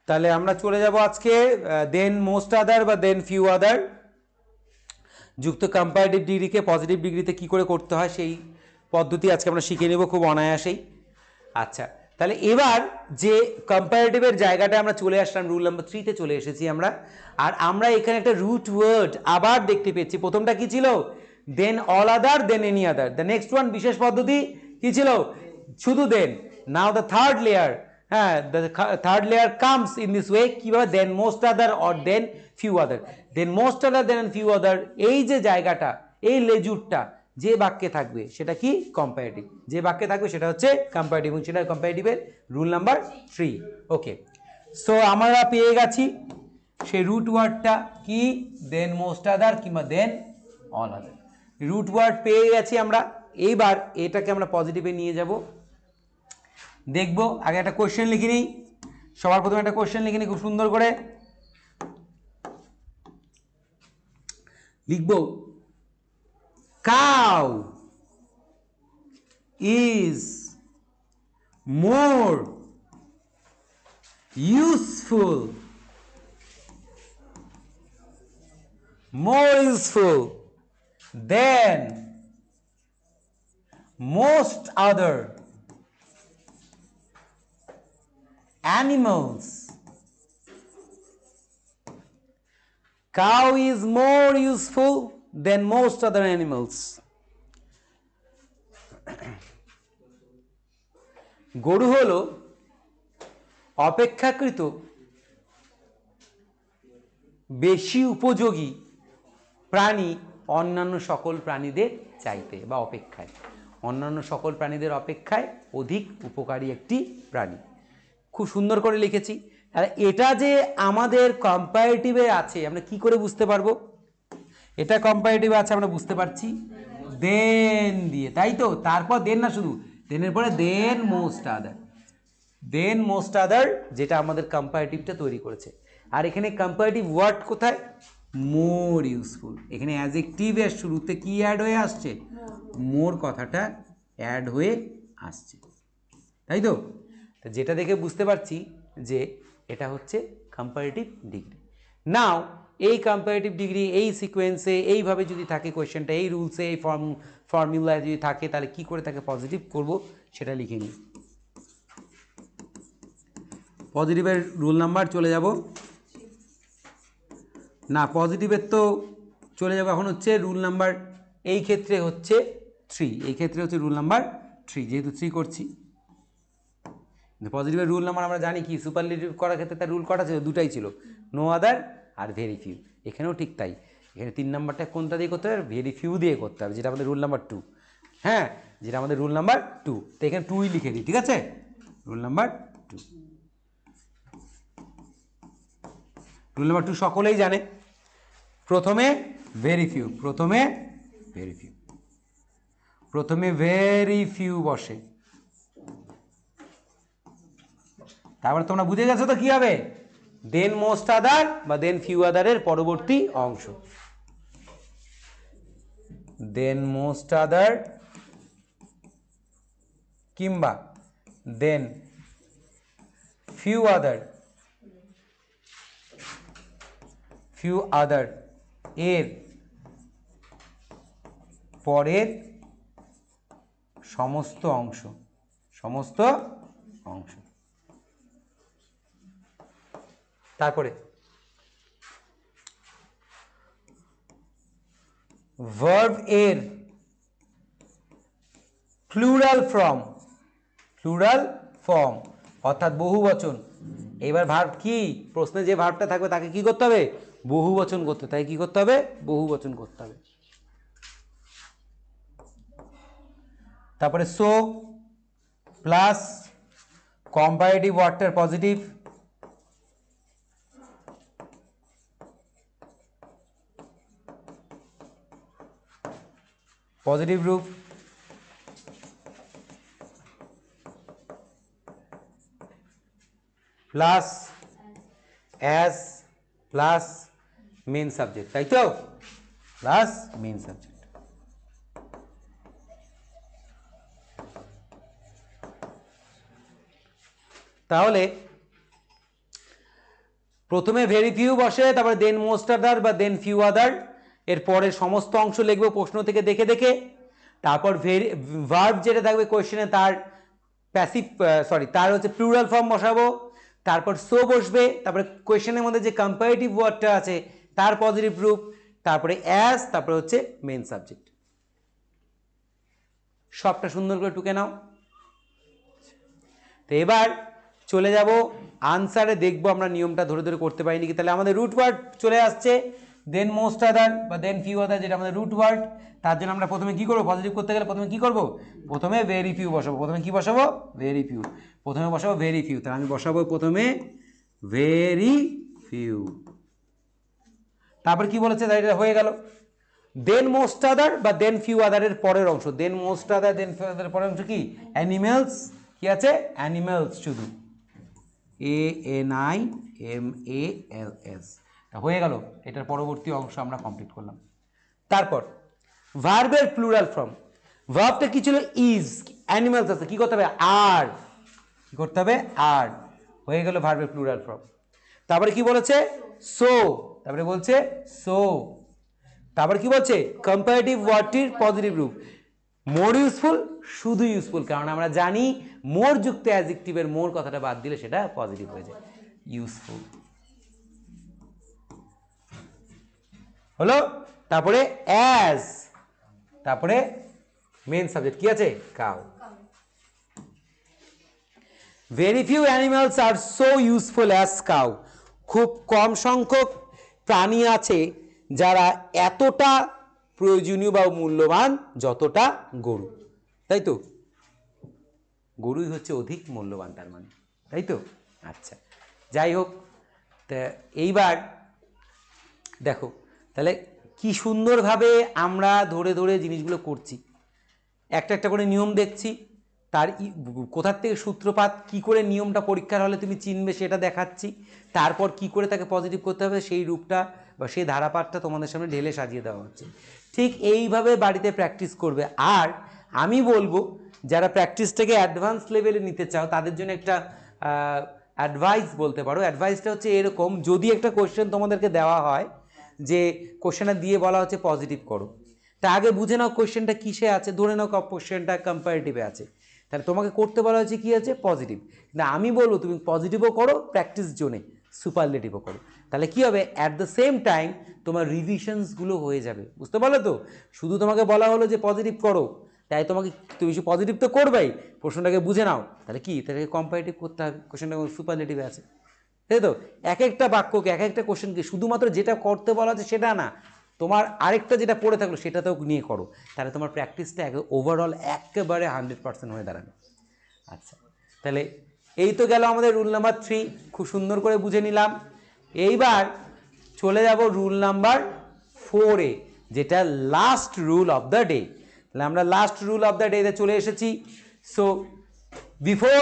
তাহলে আমরা চলে যাব আজকে দেন মোস্ট আদার বা দেন ফিউ আদার যুক্ত কম্পারেটিভ ডিগ্রিকে পজিটিভ ডিগ্রিতে কি করে করতে হয় সেই পদ্ধতি আজকে আমরা শিখে নেব খুব অনায়াসেই। আচ্ছা, তাহলে এবার যে কম্পারেটিভের জায়গাটা আমরা চলে আসলাম, রুল নাম্বার 3তে চলে এসেছি আমরা। আর আমরা এখানে একটা রুট ওয়ার্ড আবার দেখতে পেয়েছি। প্রথমটা কি ছিল? Than all other than any other. The next one বিশেষ পদ্ধতি কি ছিল? শুধু than. Now the third layer, হ্যাঁ, the third layer comes in this way, কিভাবে? Than most other or than few other. Than most other than few other, এই যে জায়গাটা, এই লেজুরটা যে বাক্যে থাকবে সেটা কি? কম্পারেটিভ। যে বাক্যে থাকবে সেটা হচ্ছে কম্পারেটিভ, এবং সেটা কম্পারেটিভের রুল নাম্বার 3। ওকে, সো আমরা পেয়ে গেছি সেই রুট ওয়ার্ডটা কি? দেন মোস্ট আদার কিংবা দেন অল আদার। রুট ওয়ার্ড পেয়ে গেছি আমরা। এইবার এটাকে আমরা পজিটিভে নিয়ে যাব। দেখবো, আগে একটা কোশ্চেন লিখে নিই। সবার প্রথমে একটা কোশ্চেন লিখে নিই খুব সুন্দর করে। লিখব, cow is more useful, more useful than most other animals. Cow is more useful than most other animals. গরু হলো অপেক্ষাকৃত বেশি উপযোগী প্রাণী অন্যান্য সকল প্রাণীদের চাইতে বা অপেক্ষায়, অন্যান্য সকল প্রাণীদের অপেক্ষায় অধিক উপকারী একটি প্রাণী। খুব সুন্দর করে লিখেছি। আর এটা যে আমাদের কম্পারেটিভে আছে আমরা কি করে বুঝতে পারবো? এটা কম্পারেটিভে আছে আমরা বুঝতে পারছি দেন দিয়ে, তাই তো? তারপর দেন না, শুধু দেনের পরে দেন মোস্ট আদার, দেন মোস্ট আদার যেটা আমাদের কম্পারেটিভটা তৈরি করেছে। আর এখানে কম্পারেটিভ ওয়ার্ড কোথায়? মোর ইউজফুল। এখানে অ্যাডজেক্টিভের শুরুতে কি অ্যাড হয়ে আসছে? মোর কথাটা অ্যাড হয়ে আসছে, তাই তো? যেটা দেখে বুঝতে পারছি যে এটা হচ্ছে কম্পারেটিভ ডিগ্রি। নাও এই কম্পারেটিভ ডিগ্রি এই সিকোয়েন্সে এইভাবে যদি থাকে কোয়েশ্চেনটা, এই রুলসে এই ফর্মুলায় যদি থাকে, তাহলে কি করে তাকে পজিটিভ করব সেটা লিখে নিই। পজিটিভের রুল নাম্বার চলে যাব না, পজিটিভের তো চলে যাবো, এখন হচ্ছে রুল নাম্বার, এই ক্ষেত্রে হচ্ছে 3, এই ক্ষেত্রে হচ্ছে রুল নাম্বার 3, যেহেতু 3 করছি। পজিটিভের রুল নাম্বার আমরা জানি কি, সুপারলেটিভ করার ক্ষেত্রে তার রুল কটা ছিল? দুটাই ছিল, নো আদার আর ভেরি ফিউ। এখানেও ঠিক তাই, এখানে 3 নাম্বারটা কোনটা দিয়ে করতে হবে? ভেরি ফিউ দিয়ে করতে হবে, যেটা আমাদের রুল নাম্বার 2। হ্যাঁ, যেটা আমাদের রুল নাম্বার 2, তো এখানে 2ই লিখে দিই, ঠিক আছে? রুল নাম্বার 2, রুল নাম্বার 2 সকলেই জানে। প্রথমে ভেরি ফিউ, প্রথমে ভেরি ফিউ, প্রথমে ভেরি ফিউ বসে, তারপরে তোমরা বুঝে গেছো তো কি হবে? দেন মোস্ট আদার বা দেন ফিউ আদারের পরবর্তী অংশ, দেন মোস্ট আদার কিংবা দেন ফিউ আদার, ফিউ আদার এর পরের সমস্ত অংশ, সমস্ত অংশ। তারপরে ভার্ব এর প্লুরাল ফর্ম, প্লুরাল ফর্ম অর্থাৎ বহুবচন। এবার ভার্ব কি, প্রশ্নে যে ভার্বটা থাকবে তাকে কি করতে হবে? বহুবচন করতে, তাই কি করতে হবে? বহুবচন করতে হবে। তারপরে সো প্লাস কম্পারেটিভ ওয়ার্ডটার পজিটিভ, পজিটিভ রূপ, plus as plus main subject, তাই তো? Plus main subject. তাহলে প্রথমে ভেরি ফিউ বসে, তারপরে দেন মোস্ট আদার বা দেন ফিউ আদার এর পরে সমস্ত অংশ লিখবো প্রশ্ন থেকে দেখে দেখে। তারপর ভার্ব যেটা থাকবে কোয়েশ্চেনে তার প্যাসিভ তার হচ্ছে প্লুরাল ফর্ম বসাবো। তারপর সো বসবে, তারপরে কোয়েশ্চেনের মধ্যে যে কম্পারেটিভ ওয়ার্ডটা আছে তার পজিটিভ রূপ, তারপরে অ্যাজ, তারপরে হচ্ছে মেন সাবজেক্ট। সবটা সুন্দর করে টুকে নাও। তো এবার চলে যাব আনসারে, দেখবো আমরা নিয়মটা ধরে ধরে করতে পারি নাকি। তাহলে আমাদের রুট ওয়ার্ড চলে আসছে দেন মোস্ট আদার বা দেন ফিউ আদার, যেটা আমাদের রুট ওয়ার্ড। তার জন্য আমরা প্রথমে কি করবো? পজিটিভ করতে গেলে প্রথমে কি করব? প্রথমে ভেরি ফিউ বসাবো। প্রথমে কি বসাবো? Very few. প্রথমে বসাবো ভেরি ফিউ, তাহলে আমি বসাবো প্রথমে ভেরি ফিউ। তারপর কি বলেছে? এটা হয়ে গেল। দেন মোস্ট আদার বা দেন ফিউ আদারের পরের অংশ, দেন মোস্ট আদার দেন ফিউ আদারের পরের অংশ কি? অ্যানিমেলস। কি আছে? অ্যানিমেলস, শুধু ANIMALS হয়ে গেল। এটার পরবর্তী অংশ আমরা কমপ্লিট করলাম। তারপর ভার্বের প্লুরাল ফর্ম, ভার্বটা কি ছিল? ইজ, অ্যানিমেলস আছে, কি করতে হবে? আর, কি করতে হবে? আর। হয়ে গেল ভার্বের প্লুরাল ফর্ম। তারপরে কি বলেছে? সো, তারপরে বলছে সো, তারপর কি বলছে? কম্পারেটিভ ওয়ার্ডটির পজিটিভ রূপ মোর ইউজফুল, শুধু ইউজফুল, কারণ আমরা জানি মোর যুক্ত অ্যাডজেক্টিভের মোর কথাটা বাদ দিলে সেটা পজিটিভ হয়ে যায়, ইউজফুল হলো। তারপরে অ্যাজ, তারপরে মেন সাবজেক্ট কি আছে? কাউ। ভেরি ফিউ অ্যানিমালস আর সো ইউজফুল অ্যাজ কাউ, খুব কম সংখ্যক প্রাণী আছে যারা এতটা প্রয়োজনীয় বা মূল্যবান যতটা গরু, তাই তো? গরুই হচ্ছে অধিক মূল্যবান তার মানে, তাই তো? আচ্ছা, যাই হোক, তা এইবার দেখো তাহলে কি সুন্দরভাবে আমরা ধরে ধরে জিনিসগুলো করছি, একটা একটা করে নিয়ম দেখছি, তার কোথার থেকে সূত্রপাত, কি করে নিয়মটা পরীক্ষার হলে তুমি চিনবে সেটা দেখাচ্ছি, তারপর কি করে তাকে পজিটিভ করতে হবে সেই রূপটা বা সেই ধারাপাতটা তোমাদের সামনে ঢেলে সাজিয়ে দেওয়া হচ্ছে। ঠিক এইভাবে বাড়িতে প্র্যাকটিস করবে। আর আমি বলবো যারা প্র্যাকটিসটাকে অ্যাডভান্স লেভেলে নিতে চাও তাদের জন্য একটা অ্যাডভাইস বলতে পারো। অ্যাডভাইসটা হচ্ছে এরকম, যদি একটা কোশ্চেন তোমাদেরকে দেওয়া হয় যে কোশ্চেনটা দিয়ে বলা হচ্ছে পজিটিভ করো, তা আগে বুঝে নাও কোশ্চেনটা কিসে আছে। ধরে নাও কোশ্চেনটা কম্পারেটিভে আছে, তাহলে তোমাকে করতে বলা হয়েছে কি আছে? পজিটিভ। না, আমি বলবো তুমি পজিটিভও করো, প্র্যাকটিস জোনে সুপারলেটিভও করো, তাহলে কি হবে? অ্যাট দ্য সেম টাইম তোমার রিভিশনসগুলো হয়ে যাবে, বুঝতে পারলে তো? শুধু তোমাকে বলা হলো যে পজিটিভ করো, তাই তোমাকে তুমি পজিটিভ তো করবেই, প্রশ্নটাকে বুঝে নাও, তাহলে কি তাহলে কম্পারেটিভ করতে হবে, কোশ্চেনটা সুপারলেটিভে আছে, তাই তো? এক একটা বাক্যকে, এক একটা কোশ্চেনকে শুধুমাত্র যেটা করতে বলা আছে সেটা না, তোমার আরেকটা যেটা পড়ে থাকলো সেটাতেও নিয়ে করো, তাহলে তোমার প্র্যাকটিসটা ওভারঅল একেবারে 100% হয়ে দাঁড়াবে। আচ্ছা, তাহলে এই তো গেল আমাদের রুল নাম্বার 3, খুব সুন্দর করে বুঝে নিলাম। এইবার চলে যাব রুল নাম্বার 4-এ, যেটা last rule of the day. তাহলে আমরা লাস্ট রুল অফ দ্য ডেতে চলে এসেছি। সো বিফোর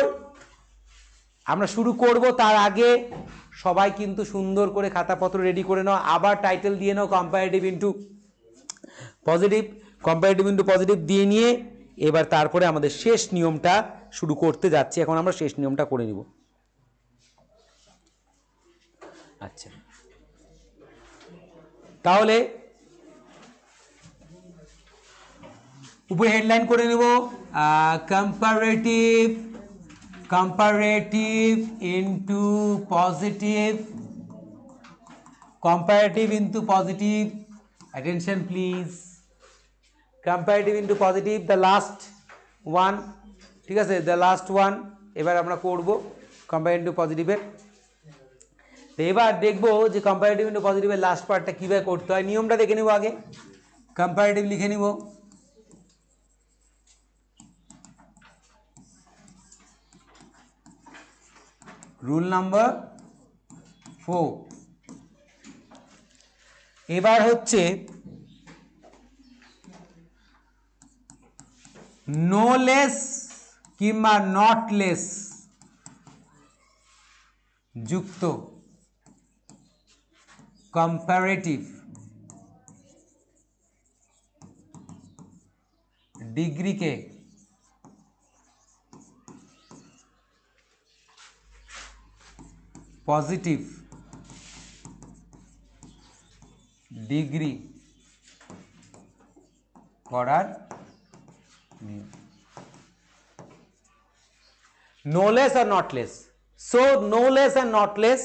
আমরা শুরু করব তার আগে সবাই কিন্তু সুন্দর করে খাতাপত্র রেডি করে নাও, আবার টাইটেল দিয়ে নাও comparative into positive, comparative into positive দিয়ে নিয়ে এবার তারপরে আমাদের শেষ নিয়মটা শুরু করতে যাচ্ছি। এখন আমরা শেষ নিয়মটা করে নিব। আচ্ছা, তাহলে উপরে হেডলাইন করে নেব comparative, comparative into positive, comparative into positive, attention please, comparative into positive, the last one, ঠিক আছে, the last one এবার আমরা করব comparative into positive এর। তো এবার দেখবো যে comparative into positive এর লাস্ট পার্টটা কিভাবে করতে হয়। নিয়মটা দেখে নিব আগে, comparative লিখে নিব, রুল নাম্বার 4। এবার হচ্ছে নো লেস কিংবা নট লেস যুক্ত কম্পারেটিভ ডিগ্রিকে পজিটিভ ডিগ্রি করার নিয়ম। নো লেস আর not less. So no less আর নট লেস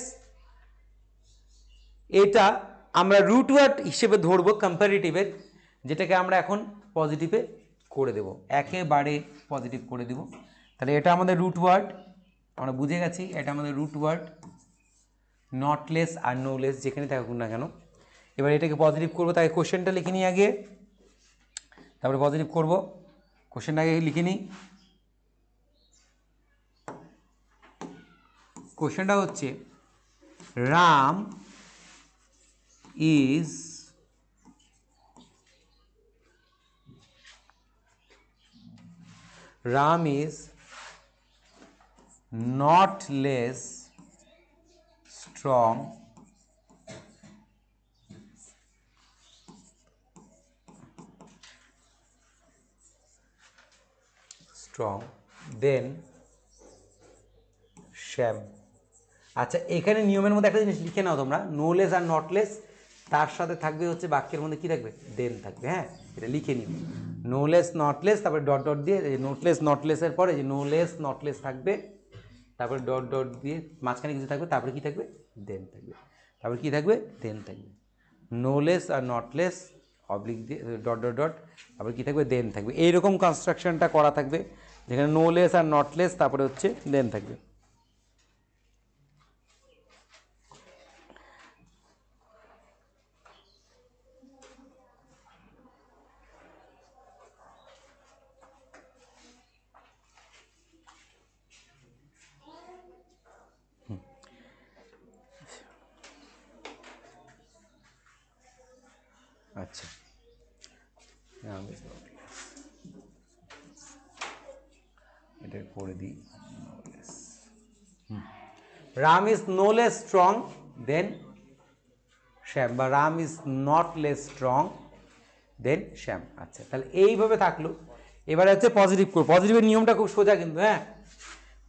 এটা আমরা রুট ওয়ার্ড হিসেবে ধরবো কম্পারেটিভের, যেটাকে আমরা এখন পজিটিভে করে দেব, একেবারে পজিটিভ করে দেব। তাহলে এটা আমাদের রুট ওয়ার্ড, আমরা বুঝে গেছি এটা আমাদের রুট ওয়ার্ড, নট লেস আর নো লেস যেখানে থাকুক না কেন। এবার এটাকে পজিটিভ করবো, তাই কোশ্চেনটা লিখে নিই আগে, তারপরে পজিটিভ করব। কোশ্চেনটা আগে লিখে নিই। কোশ্চেনটা হচ্ছে Ram is not less strong than Shyam. আচ্ছা, এখানে নিয়মের মধ্যে একটা জিনিস লিখে নাও তোমরা, নোলেস আর নটলেস, তার সাথে থাকবে হচ্ছে বাক্যের মধ্যে কি থাকবে, দেন থাকবে। হ্যাঁ, এটা লিখে নিও, নোলেস নটলেস, তারপরে ডট ডট দিয়ে নোটলেস নটলেসের পরে যে নোলেস নটলেস থাকবে, তারপরে ডট ডট দিয়ে মাঝখানে কিছু থাকবে, তারপরে কি থাকবে, দেন থাকবে, তারপরে কি থাকবে, দেন থাকবে। নোলেস আর নটলেস অবলিক দিয়ে ডট ডট ডট, তারপরে কী থাকবে, দেন থাকবে। এইরকম কনস্ট্রাকশনটা করা থাকবে, যেখানে নোলেস আর নটলেস তারপরে হচ্ছে দেন থাকবে। আচ্ছা, এটা করে দিই। Ram is no less strong than Shyam, বা Ram is not less strong than Shyam. আচ্ছা, তাহলে এইভাবে থাকলো। এবারে হচ্ছে পজিটিভ করো। পজিটিভের নিয়মটা খুব সোজা কিন্তু, হ্যাঁ,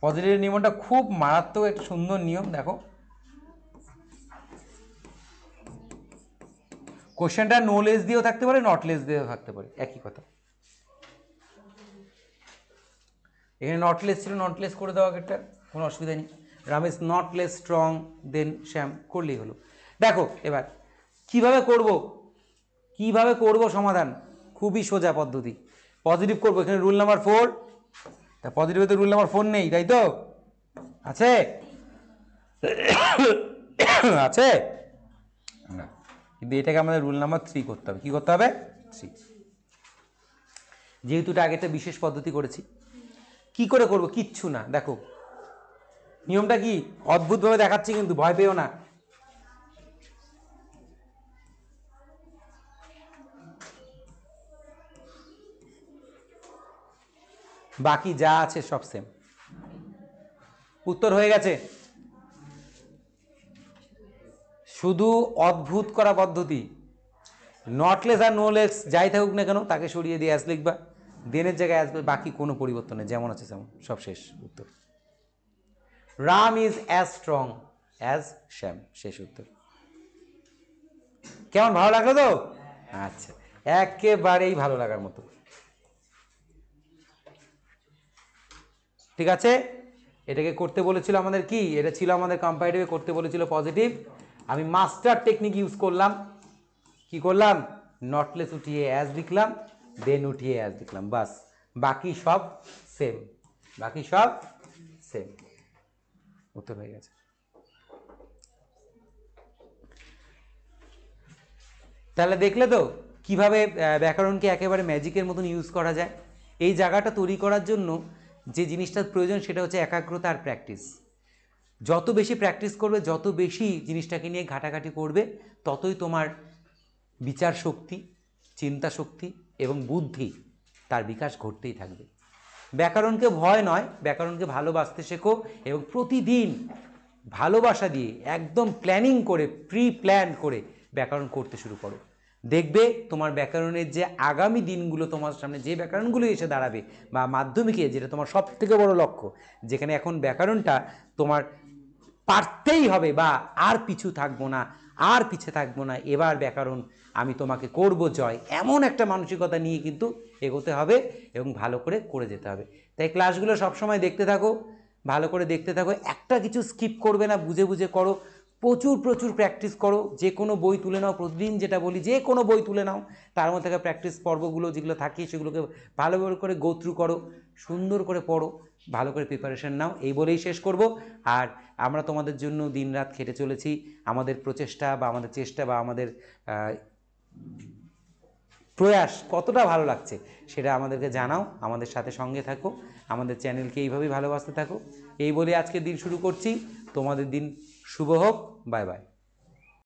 পজিটিভের নিয়মটা খুব মারাত্মক একটা সুন্দর নিয়ম। দেখো, কোশ্চেনটা নো লেস দিয়েও থাকতে পারে, নট লেস দিয়েও থাকতে পারে, একই কথা। এখানে নট লেস ছিল, নট লেস করে দেওয়া, একটা কোনো অসুবিধা নেই। Ram is not less strong than Shyam করলেই হলো। দেখো এবার কিভাবে করব, কিভাবে করব সমাধান, খুবই সোজা পদ্ধতি। পজিটিভ করবো, এখানে রুল নাম্বার 4, তা পজিটিভে তো রুল নাম্বার 4 নেই, তাই তো? আছে? আছে না, কিন্তু এটাকে আমাদের রুল নাম্বার 3 করতে হবে। কি করতে হবে? 3। যেহেতু এটা আগে একটা বিশেষ পদ্ধতি করেছি, কি করে করব, কিচ্ছু না। দেখো নিয়মটা কি, অদ্ভুতভাবে দেখাচ্ছি কিন্তু ভয় পেও না। বাকি যা আছে সব সেম। উত্তর হয়ে গেছে, শুধু অদ্ভুত করা পদ্ধতি। নটলেস আর নোলেস যাই থাকুক না কেন, তাকে সরিয়ে দিয়ে অ্যাজ লিখবা, দেনের জায়গায় আসবে, বাকি কোনো পরিবর্তন নেই, যেমন আছে তেমন, সব শেষ। উত্তর Ram is as strong as Shyam, শেষ উত্তর। কেমন, ভালো লাগলো তো? আচ্ছা, একেবারেই ভালো লাগার মতো। ঠিক আছে, এটাকে করতে বলেছিল আমাদের কি, এটা ছিল আমাদের কম্পারেটিভে করতে বলেছিল পজিটিভ। আমি মাস্টার টেকনিক ইউজ করলাম। কি করলাম, নটলেস উঠিয়ে অ্যাজ লিখলাম, দেন উঠিয়ে অ্যাজ লিখলাম, বাস। বাকি সব সেম, বাকি সব সেম। উত্তর হয়ে গেছে। তাহলে দেখলে তো কিভাবে ব্যাকরণকে একেবারে ম্যাজিকের মতন ইউজ করা যায়। এই জায়গাটা তৈরি করার জন্য যে জিনিসটার প্রয়োজন সেটা হচ্ছে একাগ্রতা আর প্র্যাকটিস। যত বেশি প্র্যাকটিস করবে, যত বেশি জিনিসটাকে নিয়ে ঘাটাঘাটি করবে, ততই তোমার বিচার শক্তি, চিন্তা শক্তি এবং বুদ্ধি তার বিকাশ ঘটতেই থাকবে। ব্যাকরণকে ভয় নয়, ব্যাকরণকে ভালোবাসতে শেখো, এবং প্রতিদিন ভালোবাসা দিয়ে একদম প্ল্যানিং করে, প্রি প্ল্যান করে ব্যাকরণ করতে শুরু করো। দেখবে তোমার ব্যাকরণের যে আগামী দিনগুলো, তোমার সামনে যে ব্যাকরণগুলো এসে দাঁড়াবে, বা মাধ্যমিকে যেটা তোমার সব থেকে বড় লক্ষ্য, যেখানে এখন ব্যাকরণটা তোমার পারতেই হবে, বা আর পিছু থাকবো না, আর পিছে থাকবো না, এবার ব্যাকরণ আমি তোমাকে করব জয়, এমন একটা মানসিকতা নিয়ে কিন্তু এগোতে হবে এবং ভালো করে করে যেতে হবে। তাই ক্লাসগুলো সবসময় দেখতে থাকো, ভালো করে দেখতে থাকো, একটা কিছু স্কিপ করবে না, বুঝে বুঝে করো, প্রচুর প্রচুর প্র্যাকটিস করো। যে কোনো বই তুলে নাও, প্রতিদিন যেটা বলি, যে কোনো বই তুলে নাও, তার মধ্যে থেকে প্র্যাকটিস পর্বগুলো যেগুলো থাকে সেগুলোকে ভালো করে গো থ্রু করো, সুন্দর করে পড়ো, ভালো করে প্রিপারেশন নাও, এই বলেই শেষ করব। আর আমরা তোমাদের জন্য দিনরাত খেটে চলেছি। আমাদের প্রচেষ্টা বা আমাদের চেষ্টা বা আমাদের প্রয়াস কতটা ভালো লাগছে সেটা আমাদেরকে জানাও, আমাদের সাথে সঙ্গে থাকো, আমাদের চ্যানেলকে এইভাবেই ভালোবাসতে থাকো। এই বলে আজকের দিন শুরু করছি। তোমাদের দিন শুভ হোক। Bye bye.